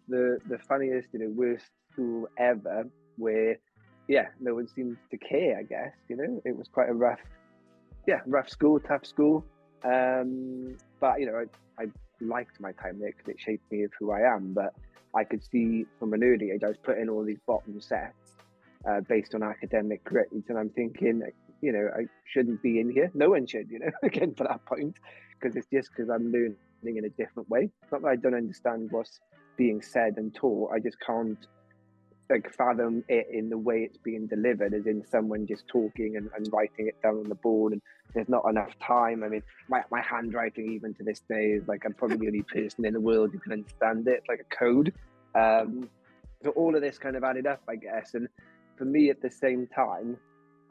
the funniest, worst school ever, where no one seemed to care, I guess. It was quite a rough school, tough school, but I liked my time there because it shaped me of who I am. But I could see from an early age I was putting all these bottom sets based on academic grades, and I'm thinking, I shouldn't be in here. No one should, again for that point, because it's just because I'm learning in a different way. It's not that I don't understand what's being said and taught, I just can't fathom it in the way it's being delivered, as in someone just talking and writing it down on the board, and there's not enough time. I mean, my handwriting even to this day is like, I'm probably the only person in the world who can understand it. It's like a code. So all of this kind of added up, I guess. And for me at the same time,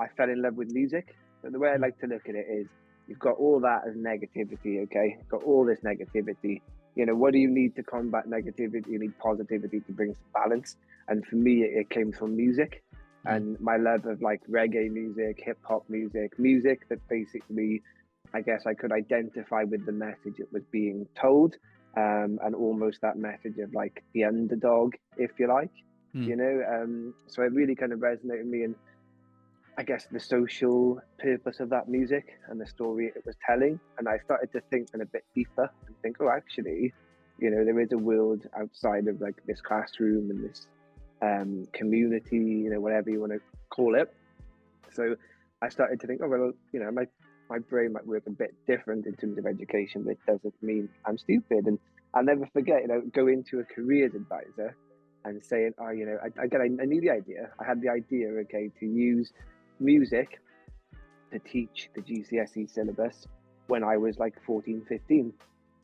I fell in love with music. So the way I like to look at it is, you've got all that as negativity, okay? You've got all this negativity. You know, what do you need to combat negativity? You need positivity to bring some balance. And for me, it came from music and my love of like reggae music, hip hop music, music that basically, I guess I could identify with the message it was being told, and almost that message of like the underdog, if you like, you know. So it really kind of resonated with me, and I guess the social purpose of that music and the story it was telling. And I started to think a bit deeper and think, oh, actually, you know, there is a world outside of like this classroom and this community, you know, whatever you want to call it. So I started to think, oh, well, you know, my brain might work a bit different in terms of education, but it doesn't mean I'm stupid. And I'll never forget, you know, going to a careers advisor and saying, oh, you know, I knew the idea. I had the idea, okay, to use music to teach the GCSE syllabus when I was like 14, 15,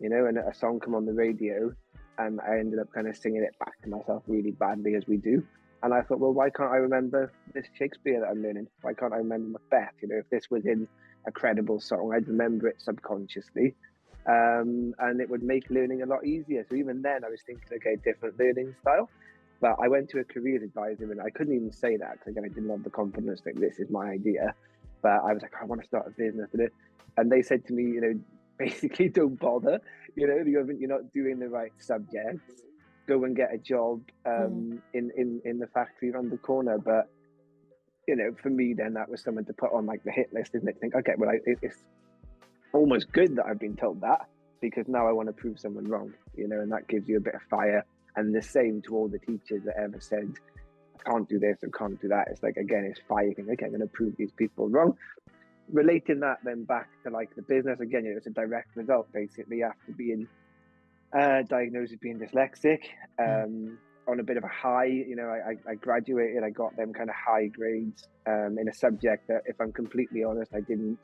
you know, and a song come on the radio and I ended up kind of singing it back to myself really badly, as we do. And I thought, well, why can't I remember this Shakespeare that I'm learning? Why can't I remember Macbeth? You know, if this was in a credible song, I'd remember it subconsciously. And it would make learning a lot easier. So even then I was thinking, okay, different learning style. But I went to a careers advisor and I couldn't even say that because, again, I didn't have the confidence that this is my idea. But I was like, I want to start a business with it. And they said to me, you know, basically don't bother, you know, you're not doing the right subjects. Go and get a job in the factory around the corner. But, you know, for me, then that was someone to put on like the hit list, isn't it? Think, okay, well, it's almost good that I've been told that, because now I want to prove someone wrong, you know, and that gives you a bit of fire. And the same to all the teachers that ever said, I can't do this or can't do that. It's like, again, it's fire. Okay, I'm going to prove these people wrong. Relating that then back to like the business, again, you know, it's a direct result basically after being diagnosed as being dyslexic, on a bit of a high, you know, I graduated, I got them kind of high grades in a subject that, if I'm completely honest, I didn't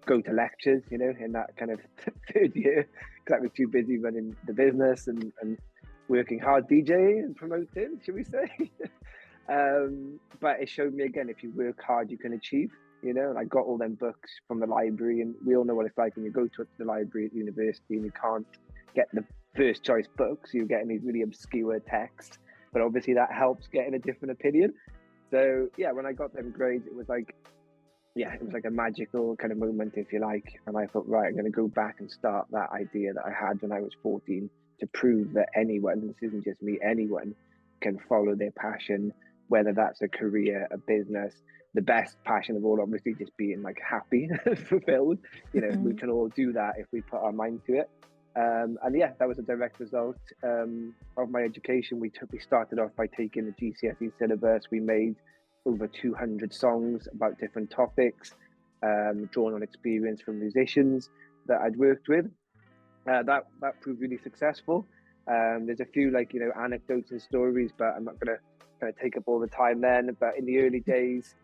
go to lectures, you know, in that kind of third year, because I was too busy running the business and working hard DJing and promoting, should we say. But it showed me, again, if you work hard, you can achieve, you know. And I got all them books from the library, and we all know what it's like when you go to the library at university and you can't get the first choice books, you're getting these really obscure texts, but obviously that helps getting a different opinion. So yeah, when I got them grades, it was like, yeah, it was like a magical kind of moment, if you like. And I thought, right, I'm going to go back and start that idea that I had when I was 14 to prove that anyone, and this isn't just me, anyone can follow their passion, whether that's a career, a business. The best passion of all, obviously, just being like happy and fulfilled. You know, we can all do that if we put our mind to it. And yeah, that was a direct result of my education. We started off by taking the GCSE syllabus. We made over 200 songs about different topics, drawn on experience from musicians that I'd worked with. That proved really successful. There's a few, like, you know, anecdotes and stories, but I'm not going to kind of take up all the time then. But in the early days,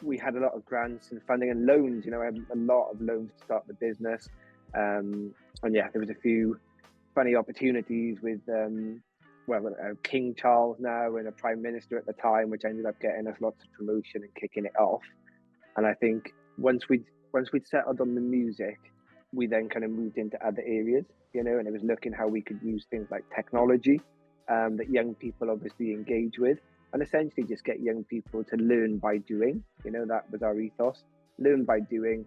we had a lot of grants and funding and loans. You know, I had a lot of loans to start the business. And yeah, there was a few funny opportunities with, King Charles now and a prime minister at the time, which ended up getting us lots of promotion and kicking it off. And I think once we'd settled on the music, we then kind of moved into other areas, you know, and it was looking how we could use things like technology that young people obviously engage with, and essentially just get young people to learn by doing. You know, that was our ethos, learn by doing.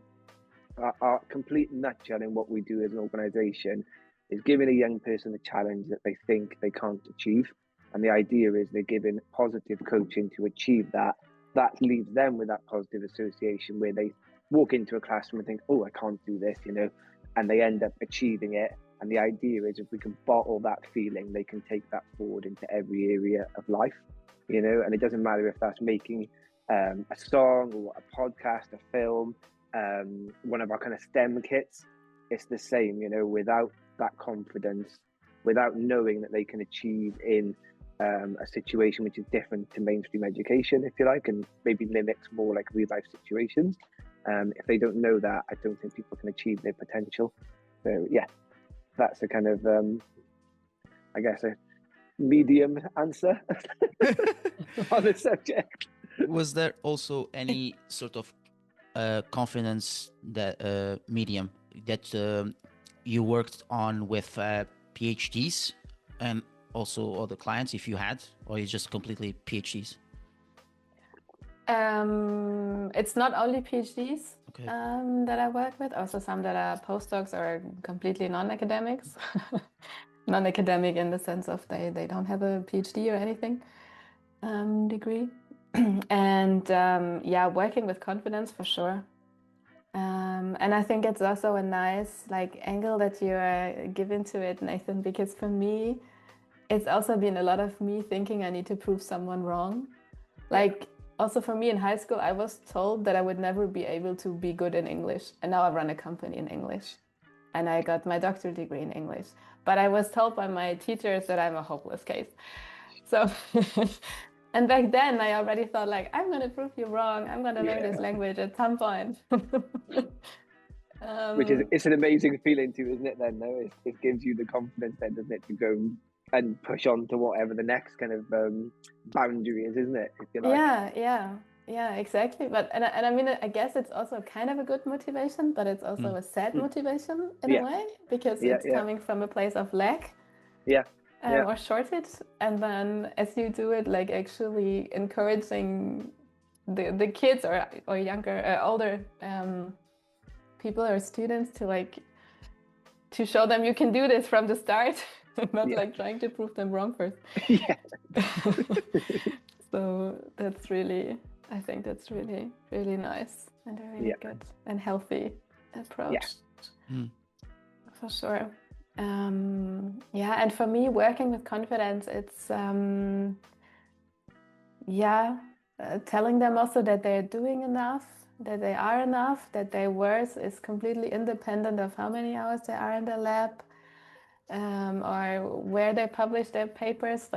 Our complete nutshell in what we do as an organisation is giving a young person a challenge that they think they can't achieve. And the idea is they're given positive coaching to achieve that. That leaves them with that positive association where they walk into a classroom and think, oh, I can't do this, you know, and they end up achieving it. And the idea is if we can bottle that feeling, they can take that forward into every area of life, you know, and it doesn't matter if that's making a song or a podcast, a film, one of our kind of STEM kits. It's the same, you know, without that confidence, without knowing that they can achieve in a situation which is different to mainstream education, if you like, and maybe mimics more like real life situations. If they don't know that, I don't think people can achieve their potential. So yeah, that's a kind of, I guess, a medium answer on the subject. Was there also any sort of confidence that medium that you worked on with PhDs and also other clients, if you had, or you just completely PhDs? It's not only PhDs Okay. that I work with, also some that are postdocs or completely non-academics. Non-academic in the sense of they don't have a PhD or anything degree. And yeah, working with confidence for sure. And I think it's also a nice angle that you are given to it, Nathan, because for me, it's also been a lot of me thinking I need to prove someone wrong. Also for me in high school, I was told that I would never be able to be good in English. And now I run a company in English. And I got my doctorate degree in English. But I was told by my teachers that I'm a hopeless case. So, and back then I already thought I'm going to prove you wrong. I'm going to learn this language at some point. Which is, it's an amazing feeling too, isn't it then? No, it gives you the confidence then, doesn't it, to go and push on to whatever the next kind of boundary is, isn't it? If you like. Yeah, exactly. But and I mean, I guess it's also kind of a good motivation, but it's also a sad motivation in a way, because it's coming from a place of lack. Or shortage, and then as you do it, actually encouraging the kids or younger, older people or students to show them you can do this from the start, not trying to prove them wrong first. So that's really, I think that's really, really nice and a really good and healthy approach. For sure. And for me, working with confidence, it's telling them also that they're doing enough, that they are enough, that their worth is completely independent of how many hours they are in the lab, or where they publish their papers.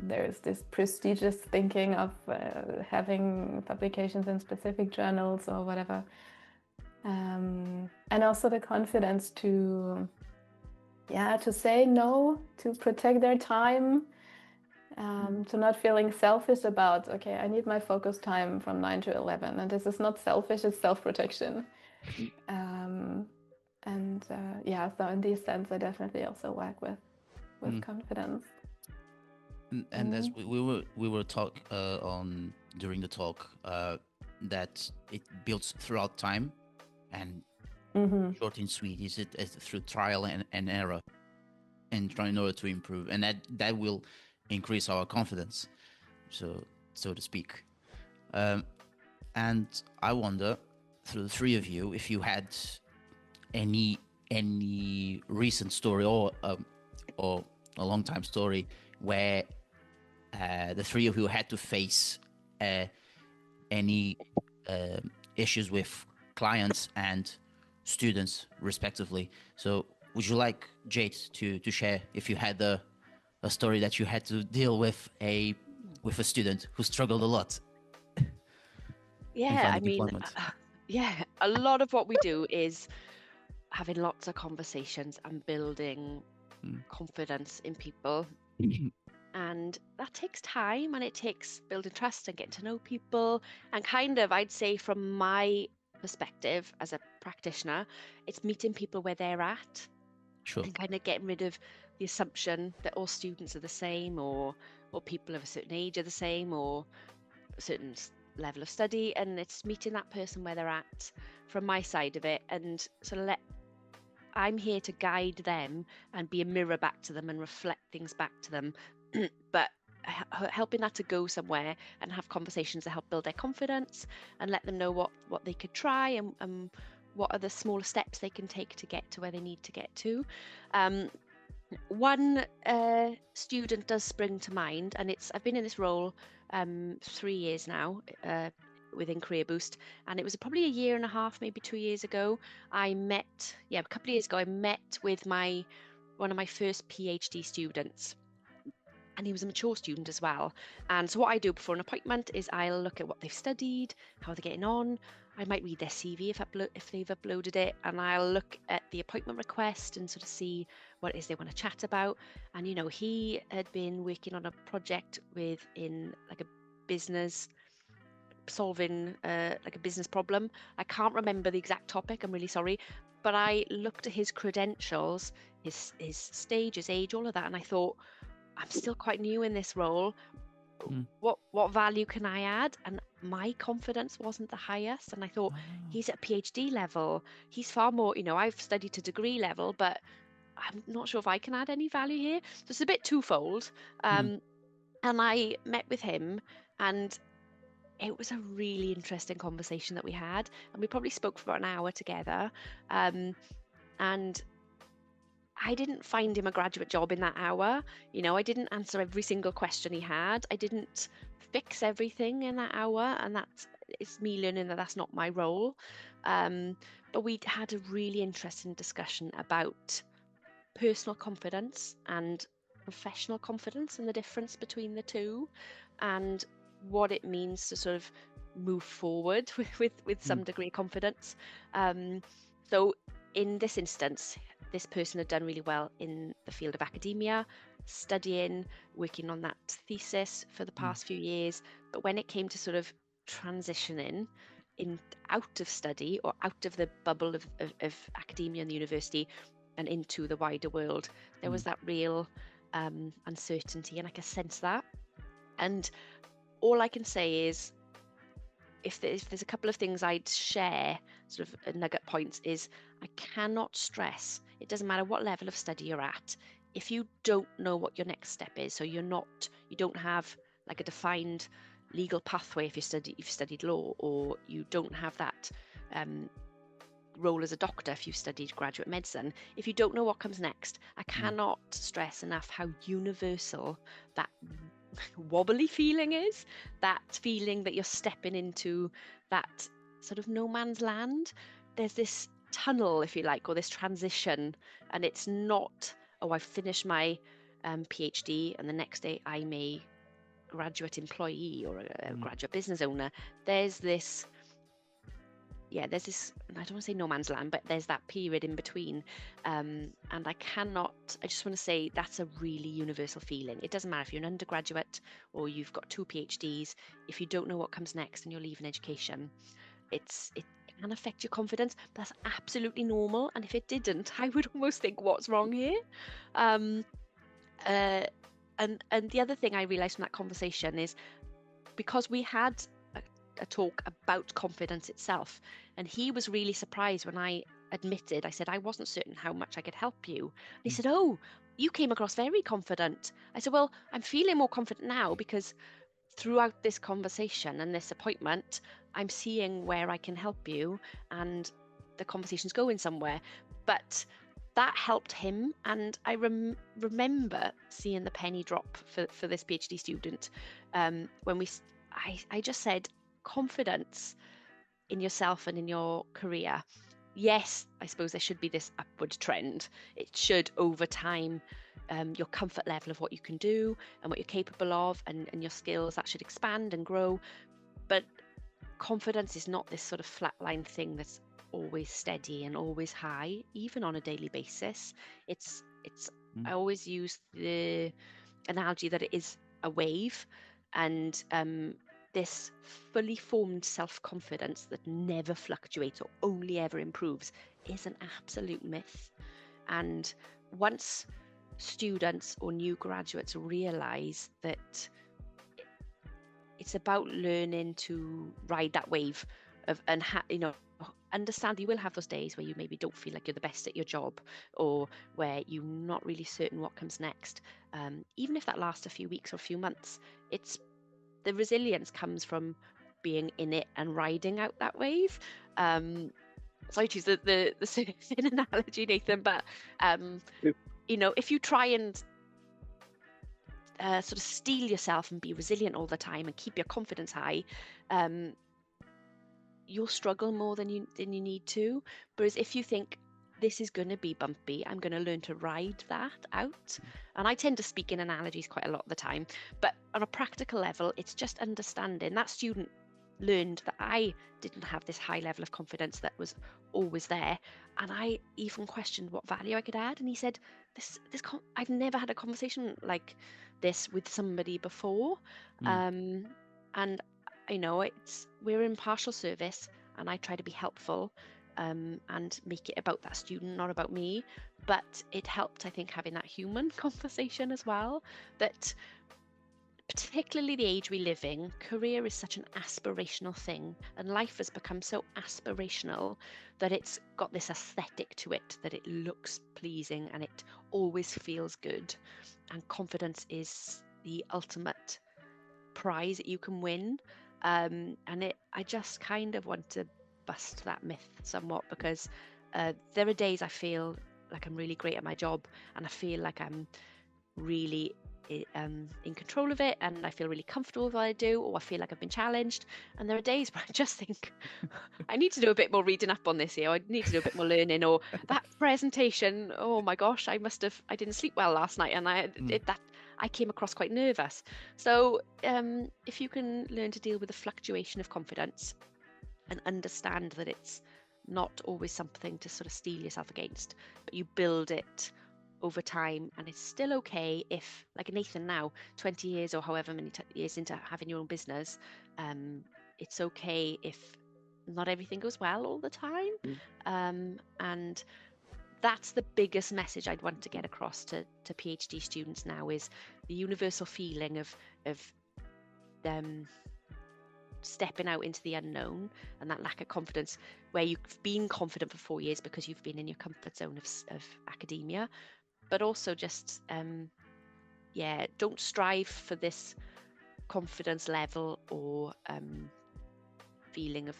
There's this prestigious thinking of having publications in specific journals or whatever, and also the confidence to say no, to protect their time, to not feeling selfish about, okay, I need my focus time from 9 to 11. And this is not selfish, it's self-protection. So in this sense, I definitely also work with confidence. And as we were talk on during the talk, that it builds throughout time and short and sweet. Is it through trial and error, and trying in order to improve, and that will increase our confidence, so to speak. And I wonder, through the three of you, if you had any recent story or a long time story where the three of you had to face any issues with clients and students respectively. So would you like, Jade, to share if you had a story that you had to deal with a student who struggled a lot? Yeah, I mean, a lot of what we do is having lots of conversations and building confidence in people. And that takes time, and it takes building trust and getting to know people. And kind of, I'd say from my perspective as a practitioner, it's meeting people where they're at. Sure. And kind of getting rid of the assumption that all students are the same, or people of a certain age are the same, or a certain level of study. And it's meeting that person where they're at from my side of it. And so I'm here to guide them and be a mirror back to them and reflect things back to them. But helping that to go somewhere and have conversations to help build their confidence and let them know what they could try and what are the smaller steps they can take to get to where they need to get to. One student does spring to mind, and I've been in this role 3 years now within Career Boost, and it was probably a year and a half, maybe 2 years ago. A couple of years ago, I met with one of my first PhD students. And he was a mature student as well. And so what I do before an appointment is I'll look at what they've studied, how they're getting on. I might read their CV if they've uploaded it, and I'll look at the appointment request and sort of see what it is they want to chat about. And he had been working on a project in a business solving like a business problem. I can't remember the exact topic, I'm really sorry, but I looked at his credentials, his stage, his age, all of that, and I thought, I'm still quite new in this role. What value can I add? And my confidence wasn't the highest, and I thought, he's at PhD level, he's far more, I've studied to degree level, but I'm not sure if I can add any value here. So it's a bit twofold. And I met with him, and it was a really interesting conversation that we had, and we probably spoke for about an hour together. And I didn't find him a graduate job in that hour. I didn't answer every single question he had. I didn't fix everything in that hour, and it's me learning that that's not my role. But we had a really interesting discussion about personal confidence and professional confidence and the difference between the two, and what it means to sort of move forward with some degree of confidence. So in this instance, this person had done really well in the field of academia, studying, working on that thesis for the past few years. But when it came to sort of transitioning out of study or out of the bubble of academia and the university and into the wider world, there was that real uncertainty, and I can sense that. And all I can say is, if there's a couple of things I'd share, sort of nugget points, is I cannot stress, it doesn't matter what level of study you're at, if you don't know what your next step is, so you don't have like a defined legal pathway if you've studied law, or you don't have that role as a doctor if you've studied graduate medicine, if you don't know what comes next, I cannot stress enough how universal that wobbly feeling is, that feeling that you're stepping into that sort of no man's land. There's this tunnel, if you like, or this transition, and it's not, oh, I've finished my PhD and the next day I'm a graduate employee or a graduate business owner. There's this, I don't want to say no man's land, but there's that period in between. And I just want to say that's a really universal feeling. It doesn't matter if you're an undergraduate or you've got 2 PhDs, if you don't know what comes next and you're leaving education, it can affect your confidence. That's absolutely normal. And if it didn't, I would almost think, what's wrong here? And the other thing I realized from that conversation is, because we had a talk about confidence itself, and he was really surprised when I admitted, I said I wasn't certain how much I could help you. And he said, oh, you came across very confident. I said, well, I'm feeling more confident now because throughout this conversation and this appointment, I'm seeing where I can help you and the conversation's going somewhere. But that helped him, and I remember seeing the penny drop for this PhD student when I just said, confidence in yourself and in your career. Yes, I suppose there should be this upward trend. It should, over time, your comfort level of what you can do and what you're capable of, and your skills, that should expand and grow. But confidence is not this sort of flatline thing that's always steady and always high, even on a daily basis. I always use the analogy that it is a wave, and this fully formed self-confidence that never fluctuates or only ever improves is an absolute myth. And once students or new graduates realize that it's about learning to ride that wave understand you will have those days where you maybe don't feel like you're the best at your job, or where you're not really certain what comes next, even if that lasts a few weeks or a few months. The resilience comes from being in it and riding out that wave. Sorry to use the same analogy, Nathan, but if you try and sort of steel yourself and be resilient all the time and keep your confidence high, you'll struggle more than you need to. Whereas if you think, this is going to be bumpy, I'm going to learn to ride that out. And I tend to speak in analogies quite a lot of the time, but on a practical level, it's just understanding. That student learned that I didn't have this high level of confidence that was always there, and I even questioned what value I could add. And he said, I've never had a conversation like this with somebody before. And we're in partial service, and I try to be helpful and make it about that student, not about me. But it helped, I think, having that human conversation as well, that particularly the age we live in, career is such an aspirational thing, and life has become so aspirational that it's got this aesthetic to it, that it looks pleasing and it always feels good. And confidence is the ultimate prize that you can win. I just kind of want to bust that myth somewhat, because there are days I feel like I'm really great at my job, and I feel like I'm really in control of it, and I feel really comfortable with what I do, or I feel like I've been challenged. And there are days where I just think I need to do a bit more reading up on this here, I need to do a bit more learning, or that presentation, oh my gosh, I didn't sleep well last night, and I came across quite nervous. So if you can learn to deal with the fluctuation of confidence and understand that it's not always something to sort of steel yourself against, but you build it over time, and it's still okay if, like Nathan now, 20 years or however many years into having your own business, it's okay if not everything goes well all the time. And that's the biggest message I'd want to get across to PhD students now, is the universal feeling of stepping out into the unknown, and that lack of confidence, where you've been confident for 4 years because you've been in your comfort zone of academia. But also just, don't strive for this confidence level or feeling of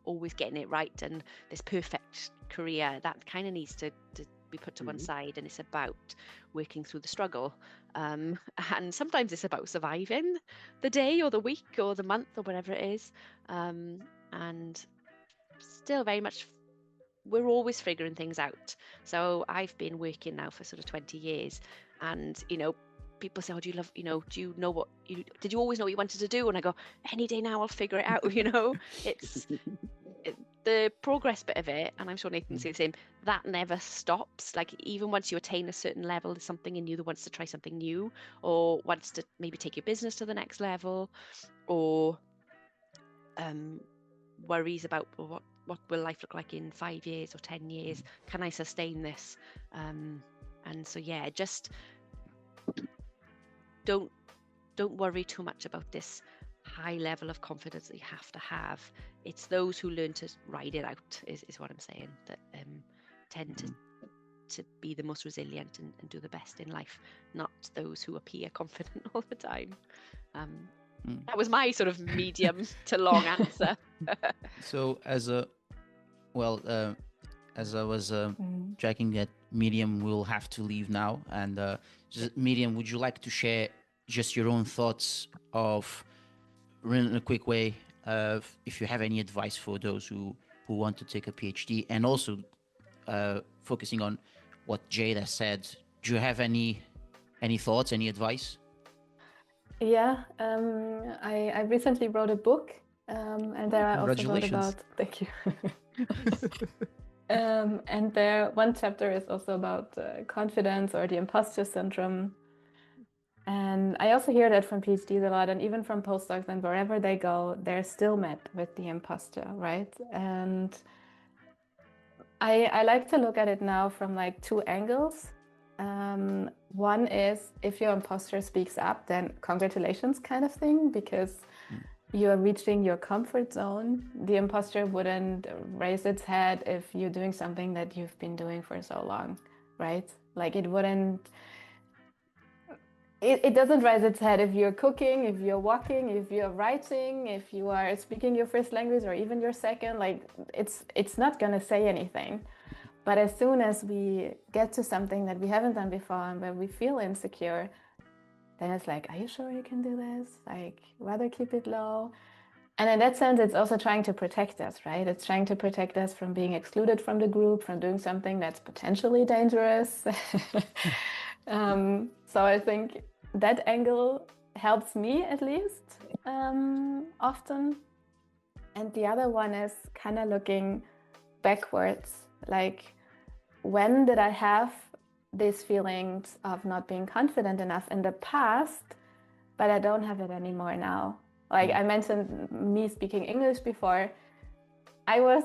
always getting it right and this perfect career. That kind of needs to be put to one side, and it's about working through the struggle. And sometimes it's about surviving the day or the week or the month or whatever it is. And still very much, we're always figuring things out. So I've been working now for sort of 20 years, and people say, oh, do you know what did you always know what you wanted to do? And I go, any day now I'll figure it out. It's the progress bit of it, and I'm sure Nathan says the same, that never stops. Like, even once you attain a certain level, there's something in you that wants to try something new, or wants to maybe take your business to the next level, or worries about what will life look like in 5 years or 10 years? Can I sustain this? And so just don't worry too much about this high level of confidence that you have to have. It's those who learn to ride it out is what I'm saying, that tend to be the most resilient and do the best in life, not those who appear confident all the time. That was my sort of medium to long answer. So as I was checking that Miriam will have to leave now, and Miriam, would you like to share just your own thoughts of, in a quick way, if you have any advice for those who want to take a PhD, and also focusing on what Jade has said, do you have any thoughts, any advice? Yeah, I recently wrote a book, and there I also wrote about. Thank you. And there, one chapter is also about confidence or the imposter syndrome. And I also hear that from PhDs a lot, and even from postdocs, and wherever they go, they're still met with the imposter, right? And I like to look at it now from like two angles. One is, if your imposter speaks up, then congratulations, kind of thing, because you are reaching your comfort zone. The imposter wouldn't raise its head if you're doing something that you've been doing for so long, right? Like, it wouldn't. It doesn't raise its head if you're cooking, if you're walking, if you're writing, if you are speaking your first language or even your second. Like, it's not gonna say anything. But as soon as we get to something that we haven't done before and where we feel insecure, then it's like, are you sure you can do this? Like, rather keep it low. And in that sense, it's also trying to protect us, right? It's trying to protect us from being excluded from the group, from doing something that's potentially dangerous. So I think that angle helps me, at least, often. And the other one is kind of looking backwards. Like, when did I have these feelings of not being confident enough in the past, but I don't have it anymore now? Like I mentioned me speaking English before. I was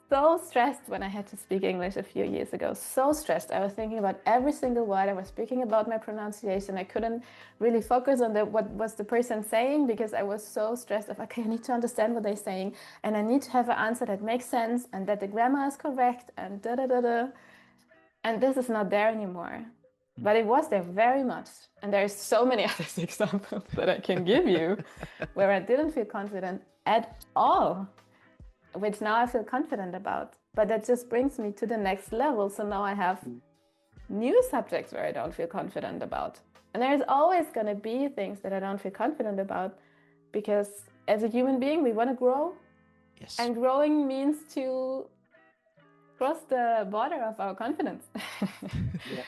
so stressed when I had to speak English a few years ago. So stressed. I was thinking about every single word. I was speaking about my pronunciation. I couldn't really focus on what was the person saying because I was so stressed of, okay, I need to understand what they're saying and I need to have an answer that makes sense and that the grammar is correct and da da da da. And this is not there anymore. But it was there very much. And there's so many other examples that I can give you where I didn't feel confident at all, which now I feel confident about. But that just brings me to the next level. So now I have new subjects where I don't feel confident about. And there's always going to be things that I don't feel confident about because as a human being, we want to grow. Yes. And growing means to cross the border of our confidence. Yeah.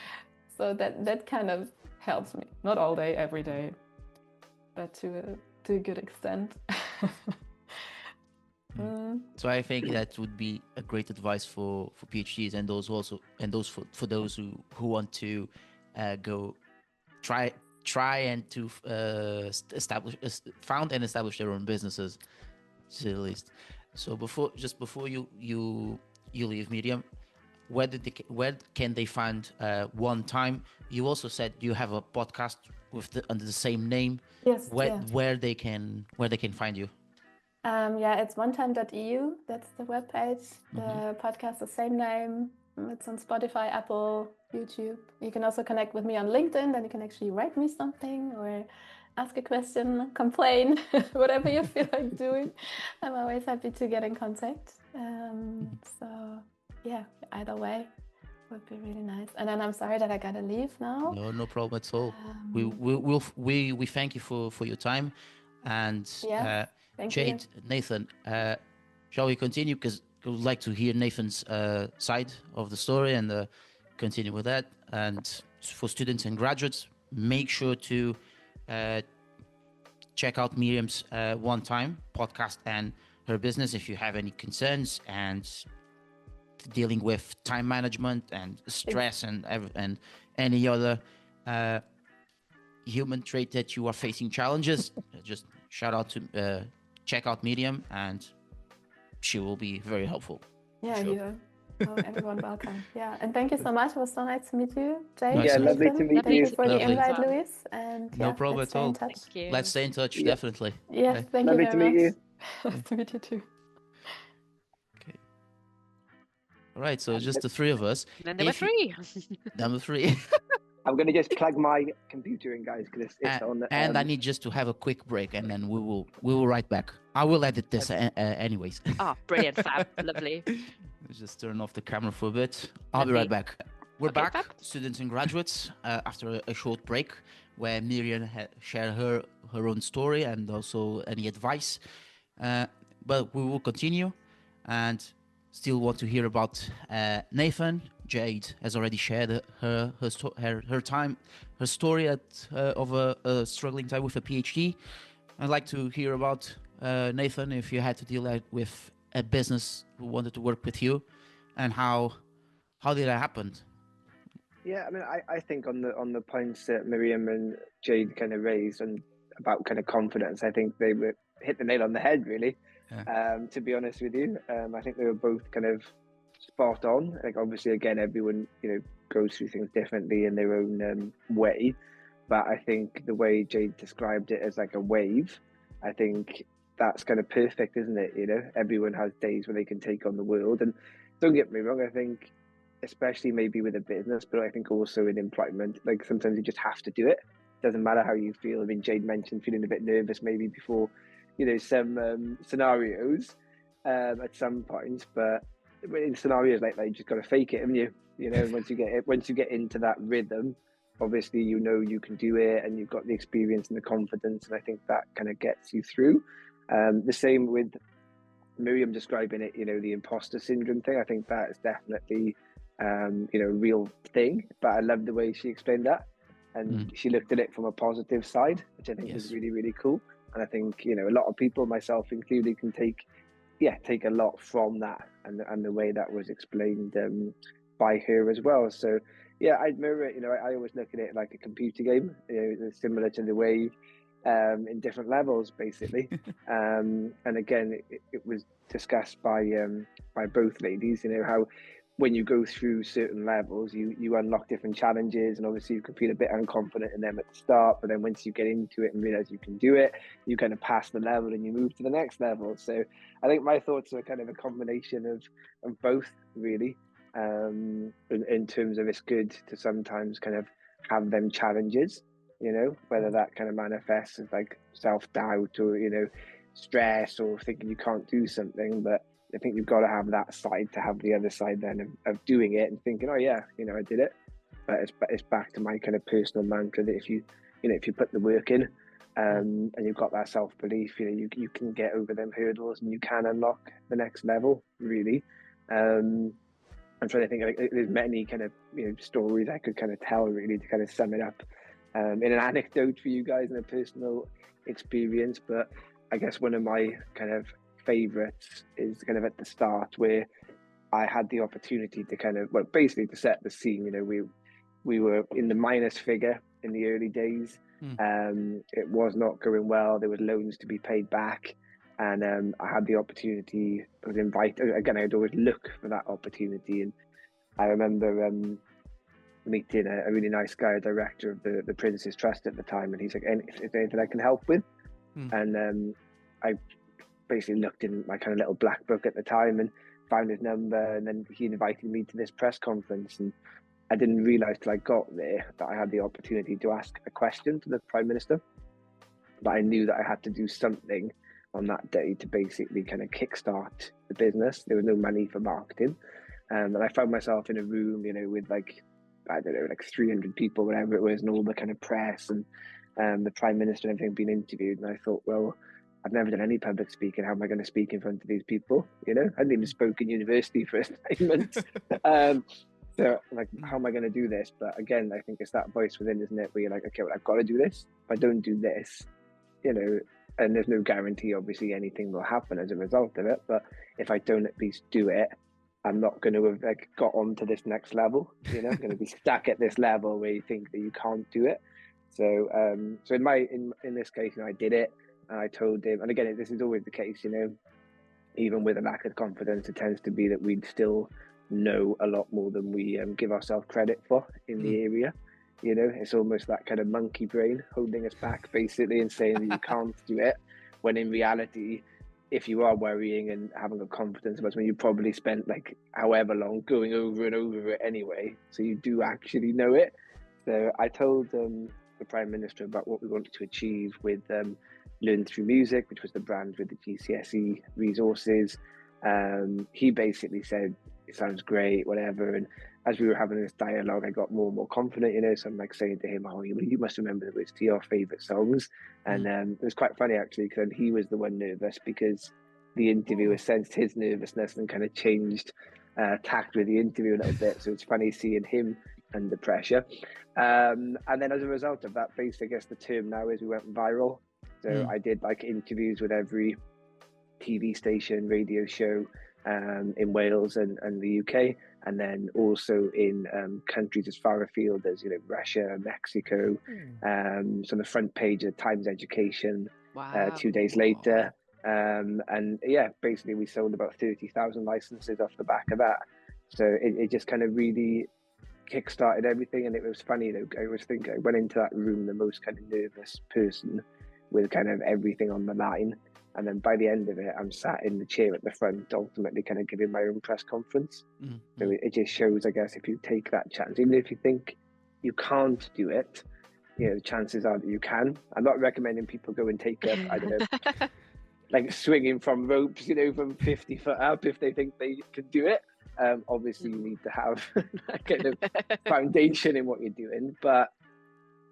So that kind of helps me. Not all day, every day, but to a good extent. So I think that would be a great advice for PhDs and those also, and those for those who want to go try and to found and establish their own businesses, to say the least. So before you leave, Miriam, where can they find WonTime? You also said you have a podcast with under the same name. Yes. Where they can find you? It's wonetime.eu. That's the webpage. The podcast, the same name. It's on Spotify, Apple, YouTube. You can also connect with me on LinkedIn. Then you can actually write me something or ask a question, complain, whatever you feel like doing. I'm always happy to get in contact. So yeah, either way would be really nice. And then I'm sorry that I gotta leave now. No problem at all. We thank you for your time, and Jade, you. Nathan, shall we continue? Because I would like to hear Nathan's side of the story and continue with that. And for students and graduates, make sure to check out Miriam's WonTime podcast and her business if you have any concerns and dealing with time management and stress and any other human trait that you are facing challenges. Just check out Miriam and she will be very helpful. Yeah, sure. you. Oh, everyone welcome. Yeah, and thank you so much. It was so nice to meet you, Jade. Nice. Yeah, lovely to meet Thank you. you for the invite, Luis. And no problem let's at all. stay in touch. Thank you. Let's stay in touch, Yeah. definitely. Yes, Okay. thank Lovely you to very meet much. you. Nice to meet you too. Okay. All right, so just the three of us. And then there were three. Number three. I'm going to just plug my computer in, guys, because it's on. And I need just to have a quick break, and then we will right back. I will edit this anyways. Oh, brilliant, fab, lovely. Let's just turn off the camera for a bit. I'll be right back. We're Okay, back, fab. students and graduates, after a short break where Miriam shared her own story and also any advice. But we will continue and still want to hear about Nathan. Jade has already shared her story of a struggling time with a PhD. I'd like to hear about Nathan, if you had to deal with a business who wanted to work with you, and how did that happen? Yeah, I mean, I think on the points that Miriam and Jade kind of raised and about kind of confidence, I think they were hit the nail on the head, really. Yeah. To be honest with you, I think they were both kind of spot on. Like, obviously, again, everyone goes through things differently in their own way, but I think the way Jade described it as like a wave, I think that's kind of perfect, isn't it? Everyone has days where they can take on the world, and don't get me wrong, I think, especially maybe with a business, but I think also in employment, like sometimes you just have to do it. Doesn't matter how you feel. I mean, Jade mentioned feeling a bit nervous maybe before, some scenarios at some points, but in scenarios like that, you just got to fake it, haven't you? Once you get into that rhythm, obviously you can do it, and you've got the experience and the confidence, and I think that kind of gets you through. The same with Miriam describing it, the imposter syndrome thing. I think that is definitely a real thing, but I love the way she explained that, and she looked at it from a positive side, which I think was really, really cool. And I think a lot of people, myself included, can take a lot from that and the way that was explained by her as well. So I mirror it. I always look at it like a computer game, similar to the way in different levels, basically. And again, it was discussed by both ladies, you know, how when you go through certain levels, you unlock different challenges, and obviously you can feel a bit unconfident in them at the start, but then once you get into it and realize you can do it, you kind of pass the level and you move to the next level. So I think my thoughts are kind of a combination of both, really, in terms of it's good to sometimes kind of have them challenges, you know, whether that kind of manifests as like self-doubt or, you know, stress or thinking you can't do something. But I think you've got to have that side to have the other side then of doing it and thinking, oh yeah, you know, I did it. But it's back to my kind of personal mantra that if you put the work in, and you've got that self-belief, you know, you can get over them hurdles and you can unlock the next level, really. I'm trying to think, like, there's many kind of, you know, stories I could kind of tell, really, to kind of sum it up in an anecdote for you guys and a personal experience. But I guess one of my kind of favorites is kind of at the start, where I had the opportunity to kind of, well, basically to set the scene. You know, we were in the minus figure in the early days. It was not going well. There were loans to be paid back, and I had the opportunity. I was invited again. I'd always look for that opportunity, and I remember meeting a really nice guy, a director of the Prince's Trust at the time, and he's like, "Is there anything I can help with?" And I basically looked in my kind of little black book at the time and found his number, and then he invited me to this press conference, and I didn't realise till I got there that I had the opportunity to ask a question to the Prime Minister. But I knew that I had to do something on that day to basically kind of kickstart the business. There was no money for marketing, and I found myself in a room, you know, with like, I don't know, like 300 people, whatever it was, and all the kind of press and the Prime Minister and everything being interviewed. And I thought, well, I've never done any public speaking. How am I going to speak in front of these people? You know, I hadn't even spoken university for assignments. So like, how am I going to do this? But again, I think it's that voice within, isn't it? Where you're like, okay, well, I've got to do this. If I don't do this, you know, and there's no guarantee, obviously, anything will happen as a result of it. But if I don't at least do it, I'm not going to have like got on to this next level. You know, I'm going to be stuck at this level where you think that you can't do it. So, so in this case, you know, I did it, and I told him. And again, this is always the case, you know, even with a lack of confidence, it tends to be that we'd still know a lot more than we give ourselves credit for in the area. You know, it's almost that kind of monkey brain holding us back, basically, and saying that you can't do it, when in reality, if you are worrying and having a confidence about something, you probably spent like however long going over and over it anyway, so you do actually know it. So I told the Prime Minister about what we wanted to achieve with Learn Through Music, which was the brand with the GCSE resources. He basically said, it sounds great, whatever. And as we were having this dialogue, I got more and more confident, you know. So I'm like saying to him, oh, you must remember the words to your favourite songs. And it was quite funny, actually, because he was the one nervous, because the interviewer sensed his nervousness and kind of changed tact with the interview a little bit. So it's funny seeing him under pressure. And then as a result of that, basically, I guess the term now is we went viral. So I did like interviews with every TV station, radio show in Wales and the UK, and then also in countries as far afield as, you know, Russia, Mexico. So the front page of Times Education 2 days later. And yeah, basically we sold about 30,000 licenses off the back of that. So it just kind of really kickstarted everything. And it was funny, though, I was thinking, I went into that room the most kind of nervous person with kind of everything on the line. And then by the end of it, I'm sat in the chair at the front, ultimately kind of giving my own press conference. So it just shows, I guess, if you take that chance, even if you think you can't do it, you know, the chances are that you can. I'm not recommending people go and take up, I don't know, like swinging from ropes, you know, from 50 foot up if they think they can do it. Obviously, you need to have that kind of foundation in what you're doing. But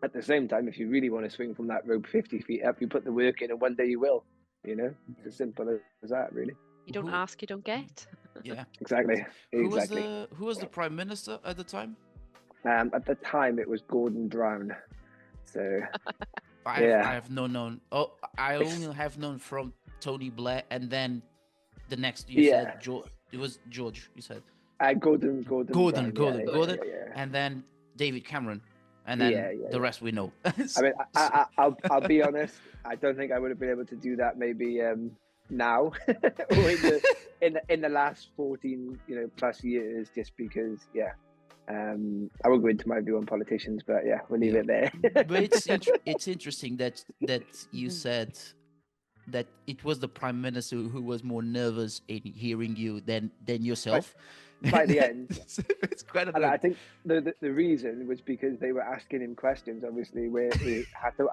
at the same time, if you really want to swing from that rope 50 feet up, you put the work in, and one day you will. You know, it's as simple as that, really. You don't ask, you don't get. Yeah, exactly. Who was the Prime Minister at the time? At the time, it was Gordon Brown. So I have no known. Oh, I only have known from Tony Blair, and then the next you said George. It was George. You said Gordon, Brown, yeah. and then David Cameron. and then the rest we know. I mean, I'll be honest. I don't think I would have been able to do that maybe now or in the last 14 plus years, just because I won't go into my view on politicians, but we'll leave it there. But it's interesting that you said that it was the Prime Minister who was more nervous in hearing you than yourself. By the end, it's quite and I think the reason was because they were asking him questions, obviously, where he had to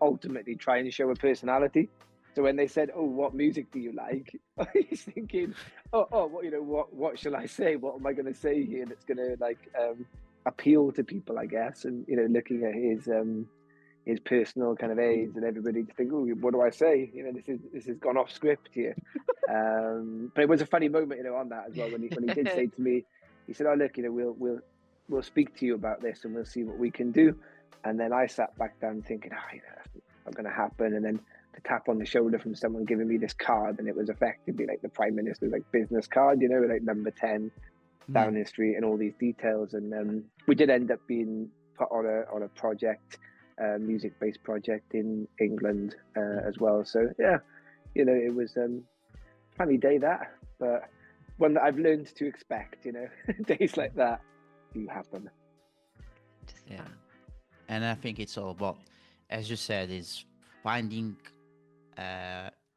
ultimately try and show a personality. So when they said, "Oh, what music do you like?" he's thinking, what shall I say? What am I going to say here that's going to appeal to people, I guess? And looking at his personal kind of aids and everybody to think, "Oh, what do I say?" This has gone off script here. But it was a funny moment, on that as well when he did say to me, he said, "Oh, look, we'll speak to you about this and we'll see what we can do." And then I sat back down thinking, that's not going to happen. And then the tap on the shoulder from someone giving me this card, and it was effectively like the Prime Minister's business card, like number 10 Downing Street and all these details. And we did end up being put on a project. Music-based project in England as well. So it was a funny day that, but one that I've learned to expect. Days like that do happen. Yeah, and I think it's all about, as you said, is finding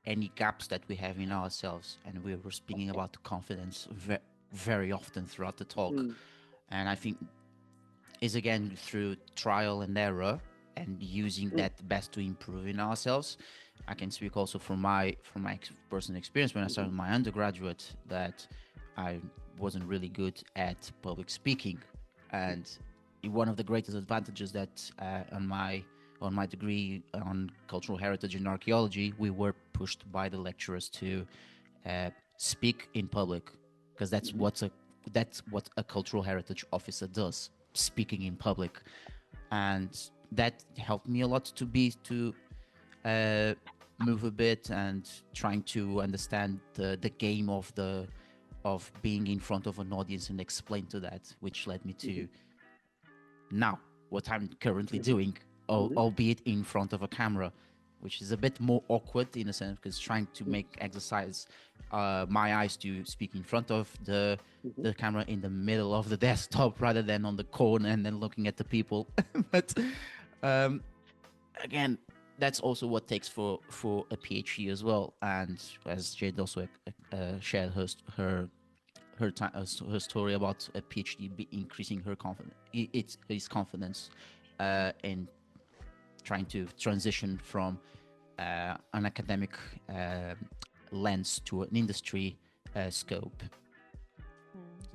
any gaps that we have in ourselves, and we were speaking about the confidence very often throughout the talk, and I think is again through trial and error. And using that best to improve in ourselves. I can speak also from my personal experience when I started my undergraduate, that I wasn't really good at public speaking, and one of the greatest advantages that on my degree on cultural heritage and archaeology, we were pushed by the lecturers to speak in public, because that's what a cultural heritage officer does, speaking in public, and that helped me a lot to move a bit and trying to understand the game of being in front of an audience and explain to that, which led me to now what I'm currently doing, albeit in front of a camera, which is a bit more awkward in a sense, because trying to exercise my eyes to speak in front of the camera in the middle of the desktop rather than on the corner and then looking at the people. But again, that's also what takes for a PhD as well. And as Jade also shared her story about a PhD increasing her confidence, his confidence in trying to transition from an academic lens to an industry scope.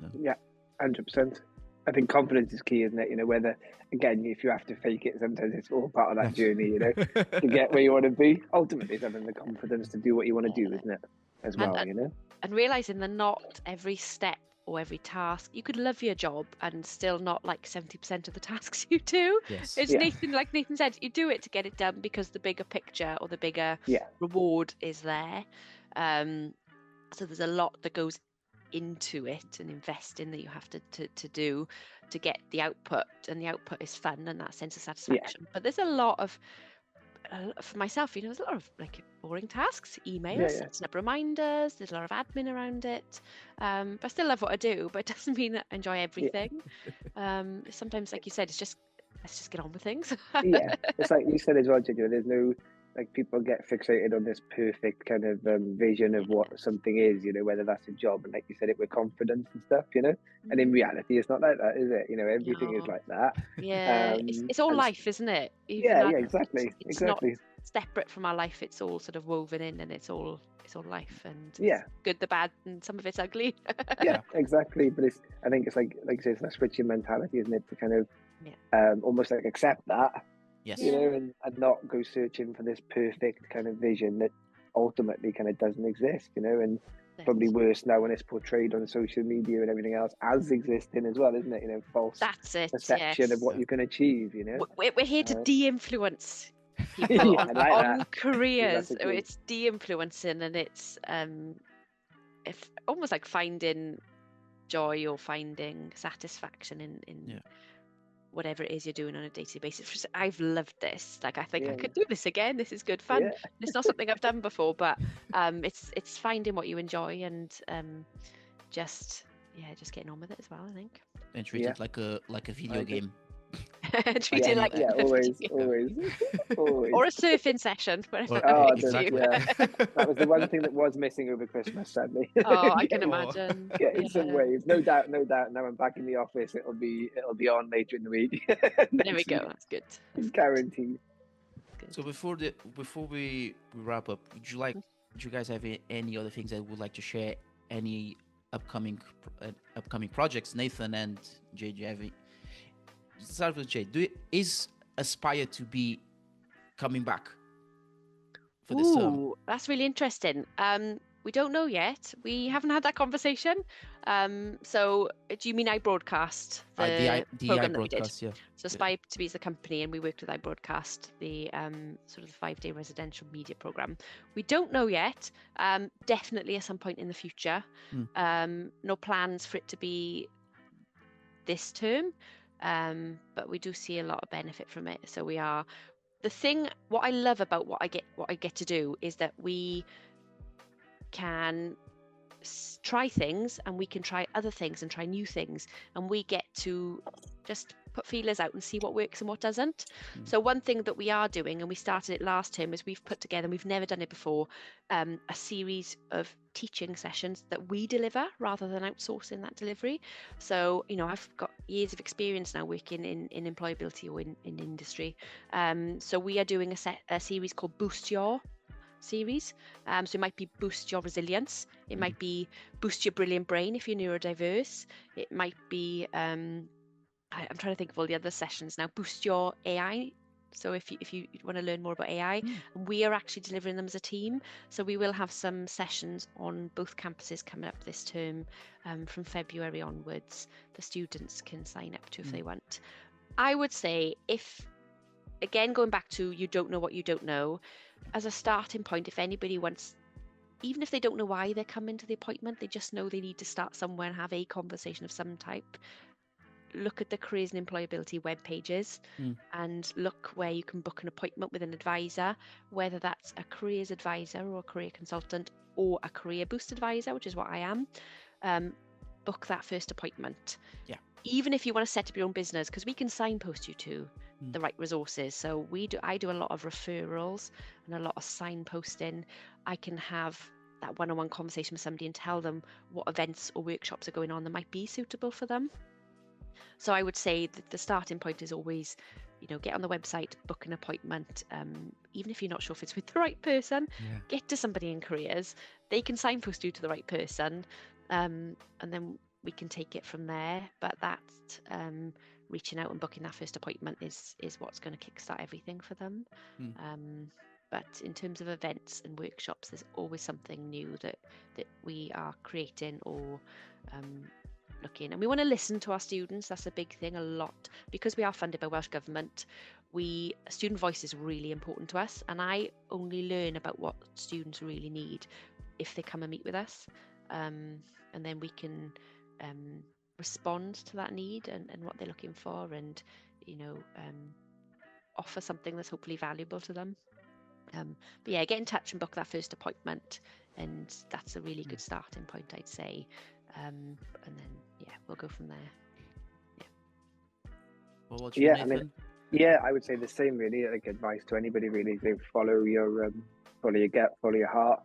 So. Yeah, 100%. I think confidence is key, isn't it? Whether, again, if you have to fake it, sometimes it's all part of that journey, to get where you want to be. Ultimately, it's having the confidence to do what you want to do, isn't it? As well, And realising that not every step or every task, you could love your job and still not like 70% of the tasks you do. Yes. It's Nathan, like Nathan said, you do it to get it done because the bigger picture or the bigger reward is there. So there's a lot that goes into it and investing that you have to do to get the output, and the output is fun and that sense of satisfaction. But there's a lot of for myself, there's a lot of boring tasks, emails, setting up reminders, there's a lot of admin around it, but I still love what I do, but it doesn't mean I enjoy everything. Sometimes, like you said, it's just let's just get on with things. It's like you said as well, Ginger, there's no people get fixated on this perfect kind of vision of what something is, whether that's a job, and like you said, it with confidence and stuff, and in reality it's not like that, is it? Everything is like that. It's all life, isn't it? Exactly. It's not separate from our life, it's all sort of woven in, and it's all life, and it's good, the bad, and some of it's ugly. Exactly. But I think it's like I say, it's that switching mentality, isn't it, to kind of almost accept that. Yes. And not go searching for this perfect kind of vision that ultimately kind of doesn't exist, and probably worse now when it's portrayed on social media and everything else as existing as well, isn't it? False perception of what you can achieve, We're here to de-influence people on careers. Exactly. It's de-influencing, and it's almost like finding joy or finding satisfaction in whatever it is you're doing on a day-to-day basis. I've loved this. Like, I think I Yeah. could do this again. This is good fun. Yeah. It's not something I've done before, but it's finding what you enjoy and just getting on with it as well, I think. And treat it like a video game. Treat it like yeah, a always, video always, game. always. Or a surfing session. Exactly. That was the one thing that was missing over Christmas, sadly. Oh, I can imagine. Getting some waves, no doubt. Now I'm back in the office. It'll be on later in the week. There we go. That's good. It's guaranteed. Good. So before we wrap up, would you guys have any other things that would like to share? Any upcoming projects? Nathan and Jade, start with Jade. Is Aspire to be coming back for this term? Ooh, that's really interesting. We don't know yet. We haven't had that conversation. So do you mean iBroadcast, the program that we did? Yeah. So Aspire to be is the company, and we worked with iBroadcast, the sort of the 5-day residential media program. We don't know yet. Definitely at some point in the future. No plans for it to be this term, but we do see a lot of benefit from it. So we are. What I love about what I get to do is that we can try things, and we can try other things and try new things, and we get to just put feelers out and see what works and what doesn't. So one thing that we are doing, and we started it last term, is we've put together, and we've never done it before, a series of teaching sessions that we deliver rather than outsourcing that delivery. So, I've got years of experience now working in employability or in industry. So we are doing a series called Boost Your series. So it might be Boost Your Resilience. It might be Boost Your Brilliant Brain if you're neurodiverse. It might be, I'm trying to think of all the other sessions now. Boost Your AI. So if you want to learn more about AI, and we are actually delivering them as a team. So we will have some sessions on both campuses coming up this term, from February onwards. The students can sign up to if they want. I would say, again, going back to you don't know what you don't know, as a starting point, if anybody wants, even if they don't know why they're coming to the appointment, they just know they need to start somewhere and have a conversation of some type, look at the careers and employability web pages and look where you can book an appointment with an advisor, whether that's a careers advisor or a career consultant or a career boost advisor, which is what I am. Book that first appointment. Yeah. Even if you want to set up your own business, because we can signpost you to the right resources. So I do a lot of referrals and a lot of signposting. I can have that one-on-one conversation with somebody and tell them what events or workshops are going on that might be suitable for them. So I would say that the starting point is always, get on the website, book an appointment. Even if you're not sure if it's with the right person, get to somebody in careers. They can signpost you to the right person, and then we can take it from there. But that reaching out and booking that first appointment is what's going to kickstart everything for them. But in terms of events and workshops, there's always something new that we are creating or looking. And we want to listen to our students. That's a big thing, a lot. Because we are funded by Welsh Government, student voice is really important to us. And I only learn about what students really need if they come and meet with us. And then we can respond to that need and what they're looking for, and offer something that's hopefully valuable to them. But yeah, get in touch and book that first appointment, and that's a really good starting point, I'd say. And then we'll go from there. Well, what's your Nathan? I would say the same, really. Like, advice to anybody, really, to follow your gut, follow your heart.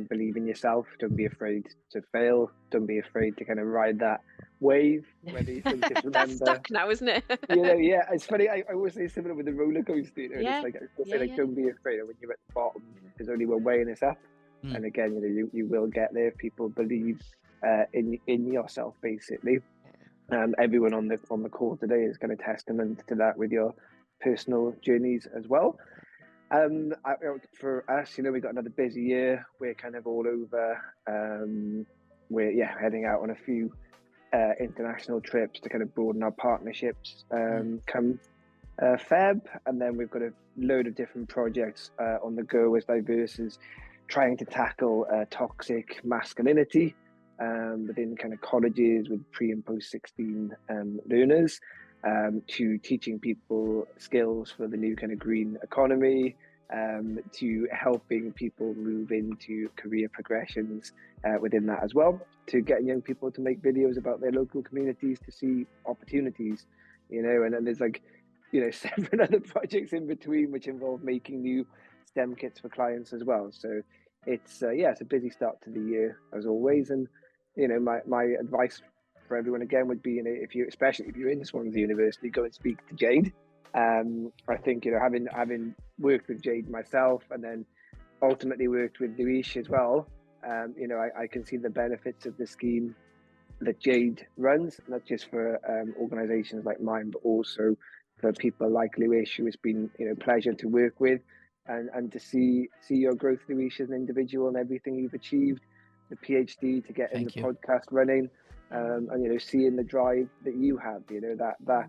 Believe in yourself. Don't be afraid to fail. Don't be afraid to kind of ride that wave. Whether you think it's That's stuck now, isn't it? It's funny. I always say similar with the roller coaster. It's like, don't be afraid. When you're at the bottom, there's only one way, and it's up. And again, you will get there if people believe in yourself, basically. Everyone on the call today is kind of testament to that with your personal journeys as well. For us, we've got another busy year. We're kind of all over. We're heading out on a few international trips to kind of broaden our partnerships come Feb, and then we've got a load of different projects on the go as diverse as trying to tackle toxic masculinity within kind of colleges with pre and post 16 learners. to teaching people skills for the new kind of green economy, to helping people move into career progressions within that as well, to getting young people to make videos about their local communities to see opportunities, and then there's like, several other projects in between which involve making new STEM kits for clients as well. So it's it's a busy start to the year as always. And my advice for everyone again would be, especially if you're in Swansea University, go and speak to Jade. I think having worked with Jade myself and then ultimately worked with Luis as well, I can see the benefits of the scheme that Jade runs, not just for organisations like mine, but also for people like Luis, who has been pleasure to work with, and to see your growth, Luis, as an individual and everything you've achieved, the PhD to get in the podcast running, and seeing the drive that you have, that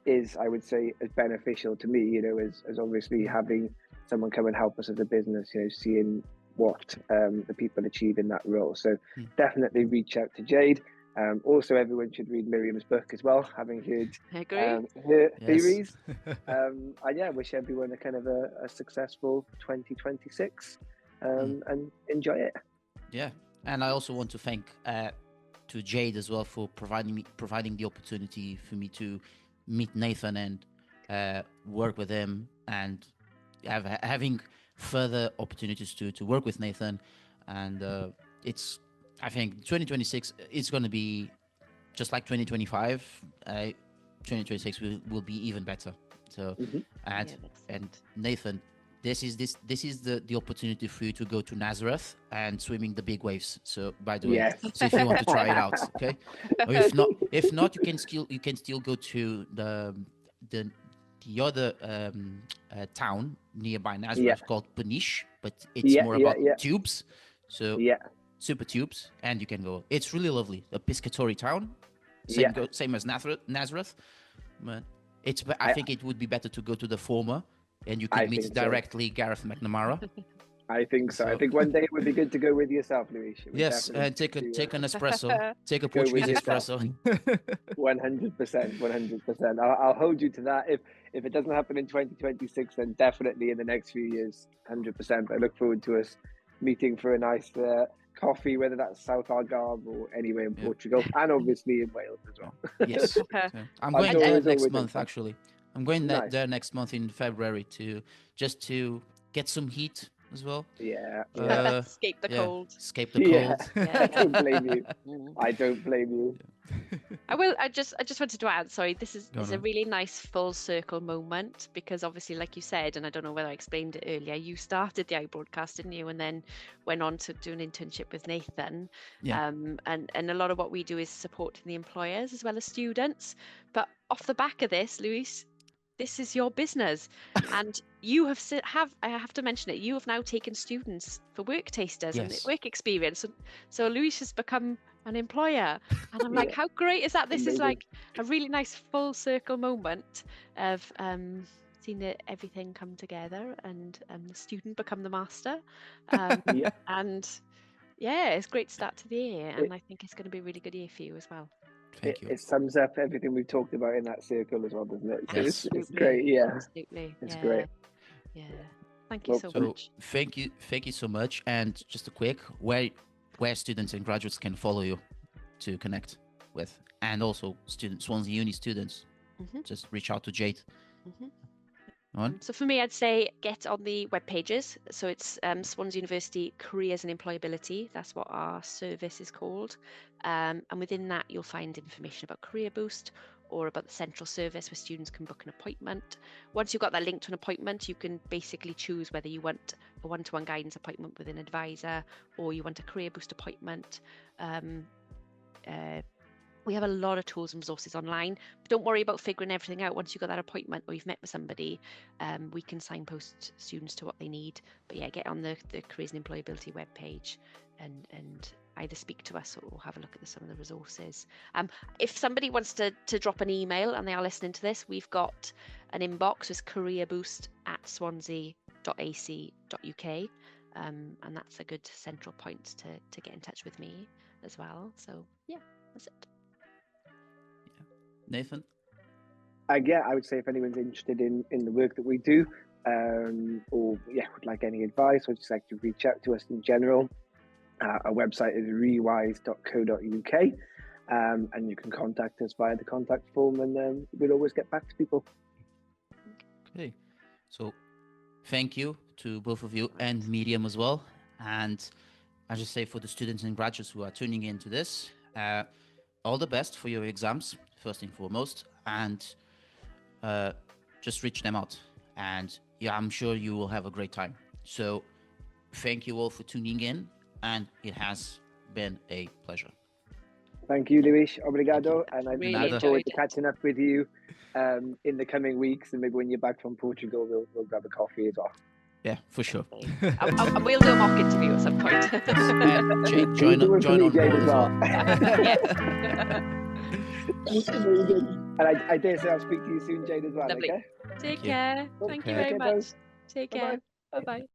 is, I would say, as beneficial to me, as obviously having someone come and help us as a business, seeing what the people achieve in that role. So definitely reach out to Jade. Also, everyone should read Miriam's book as well, having heard her theories. And wish everyone a kind of a successful 2026 and enjoy it. Yeah, and I also want to thank to Jade as well for providing the opportunity for me to meet Nathan and work with him, and having further opportunities to work with Nathan. And I think 2026 is going to be just like 2025. 2026 will be even better. So and Nathan, this is the opportunity for you to go to Nazareth and swimming the big waves. So by the way, so if you want to try it out, okay. Or if not, you can still go to the other town nearby Nazareth called Peniche, but it's more about tubes. So super tubes, and you can go. It's really lovely. A piscatory town, same as Nazareth. But I think it would be better to go to the former, and you can meet directly Gareth McNamara. I think so. I think one day it would be good to go with yourself, Luis. Yes, and take an espresso, take a Portuguese espresso. 100%. I'll hold you to that. If it doesn't happen in 2026, then definitely in the next few years, 100%. I look forward to us meeting for a nice coffee, whether that's South Algarve or anywhere in Portugal, and obviously in Wales as well. Yes, so I'm going there next month. Actually, I'm going there next month in February to get some heat as well. Escape the cold. Escape the cold. I don't blame you. I don't blame you. I just wanted to add, sorry, this is a really nice full circle moment, because obviously, like you said, and I don't know whether I explained it earlier, you started the iBroadcast, didn't you, and then went on to do an internship with Nathan. And a lot of what we do is supporting the employers as well as students. But off the back of this, Luis, this is your business, and you I have to mention it, you have now taken students for work tasters and work experience. So Luis has become an employer, and I'm like, how great is that? This is like a really nice full circle moment of seeing everything come together, and the student become the master. And it's a great start to the year, and I think it's going to be a really good year for you as well. Thank you. It sums up everything we've talked about in that circle as well, doesn't it? So yes. It's great. Yeah, absolutely. It's great. Yeah, thank you so much. Thank you so much. And just a quick, where students and graduates can follow you to connect with, and also Swansea Uni students, just reach out to Jade. So for me, I'd say get on the web pages. So it's Swansea University Careers and Employability. That's what our service is called. And within that, you'll find information about Career Boost, or about the central service where students can book an appointment. Once you've got that link to an appointment, you can basically choose whether you want a one-to-one guidance appointment with an advisor, or you want a Career Boost appointment. We have a lot of tools and resources online, but don't worry about figuring everything out. Once you've got that appointment or you've met with somebody, we can signpost students to what they need. But get on the Careers and Employability webpage and either speak to us or have a look at some of the resources. If somebody wants to drop an email and they are listening to this, we've got an inbox with careerboost@swansea.ac.uk, and that's a good central point to get in touch with me as well. So that's it. Nathan? yeah, I would say if anyone's interested in the work that we do, or would like any advice, or just like to reach out to us in general, our website is rewise.co.uk, and you can contact us via the contact form, and we'll always get back to people. Okay, so thank you to both of you and Miriam as well. And I just say for the students and graduates who are tuning into this, all the best for your exams, first and foremost, and just reach them out. And yeah, I'm sure you will have a great time. So thank you all for tuning in, and it has been a pleasure. Thank you, Luis. Obrigado. And I Really look forward enjoyed to it. catching up with you in the coming weeks, and maybe when you're back from Portugal, we'll grab a coffee as well. Yeah, for sure. And we'll do a mock interview at some point. And Jade, join do on it for me, board Jade, as well. Very good. And I dare say I'll speak to you soon, Jade, as well. Lovely. Okay. Take care. Thank you Okay. very Okay, much. Take care. Bye-bye. Bye-bye.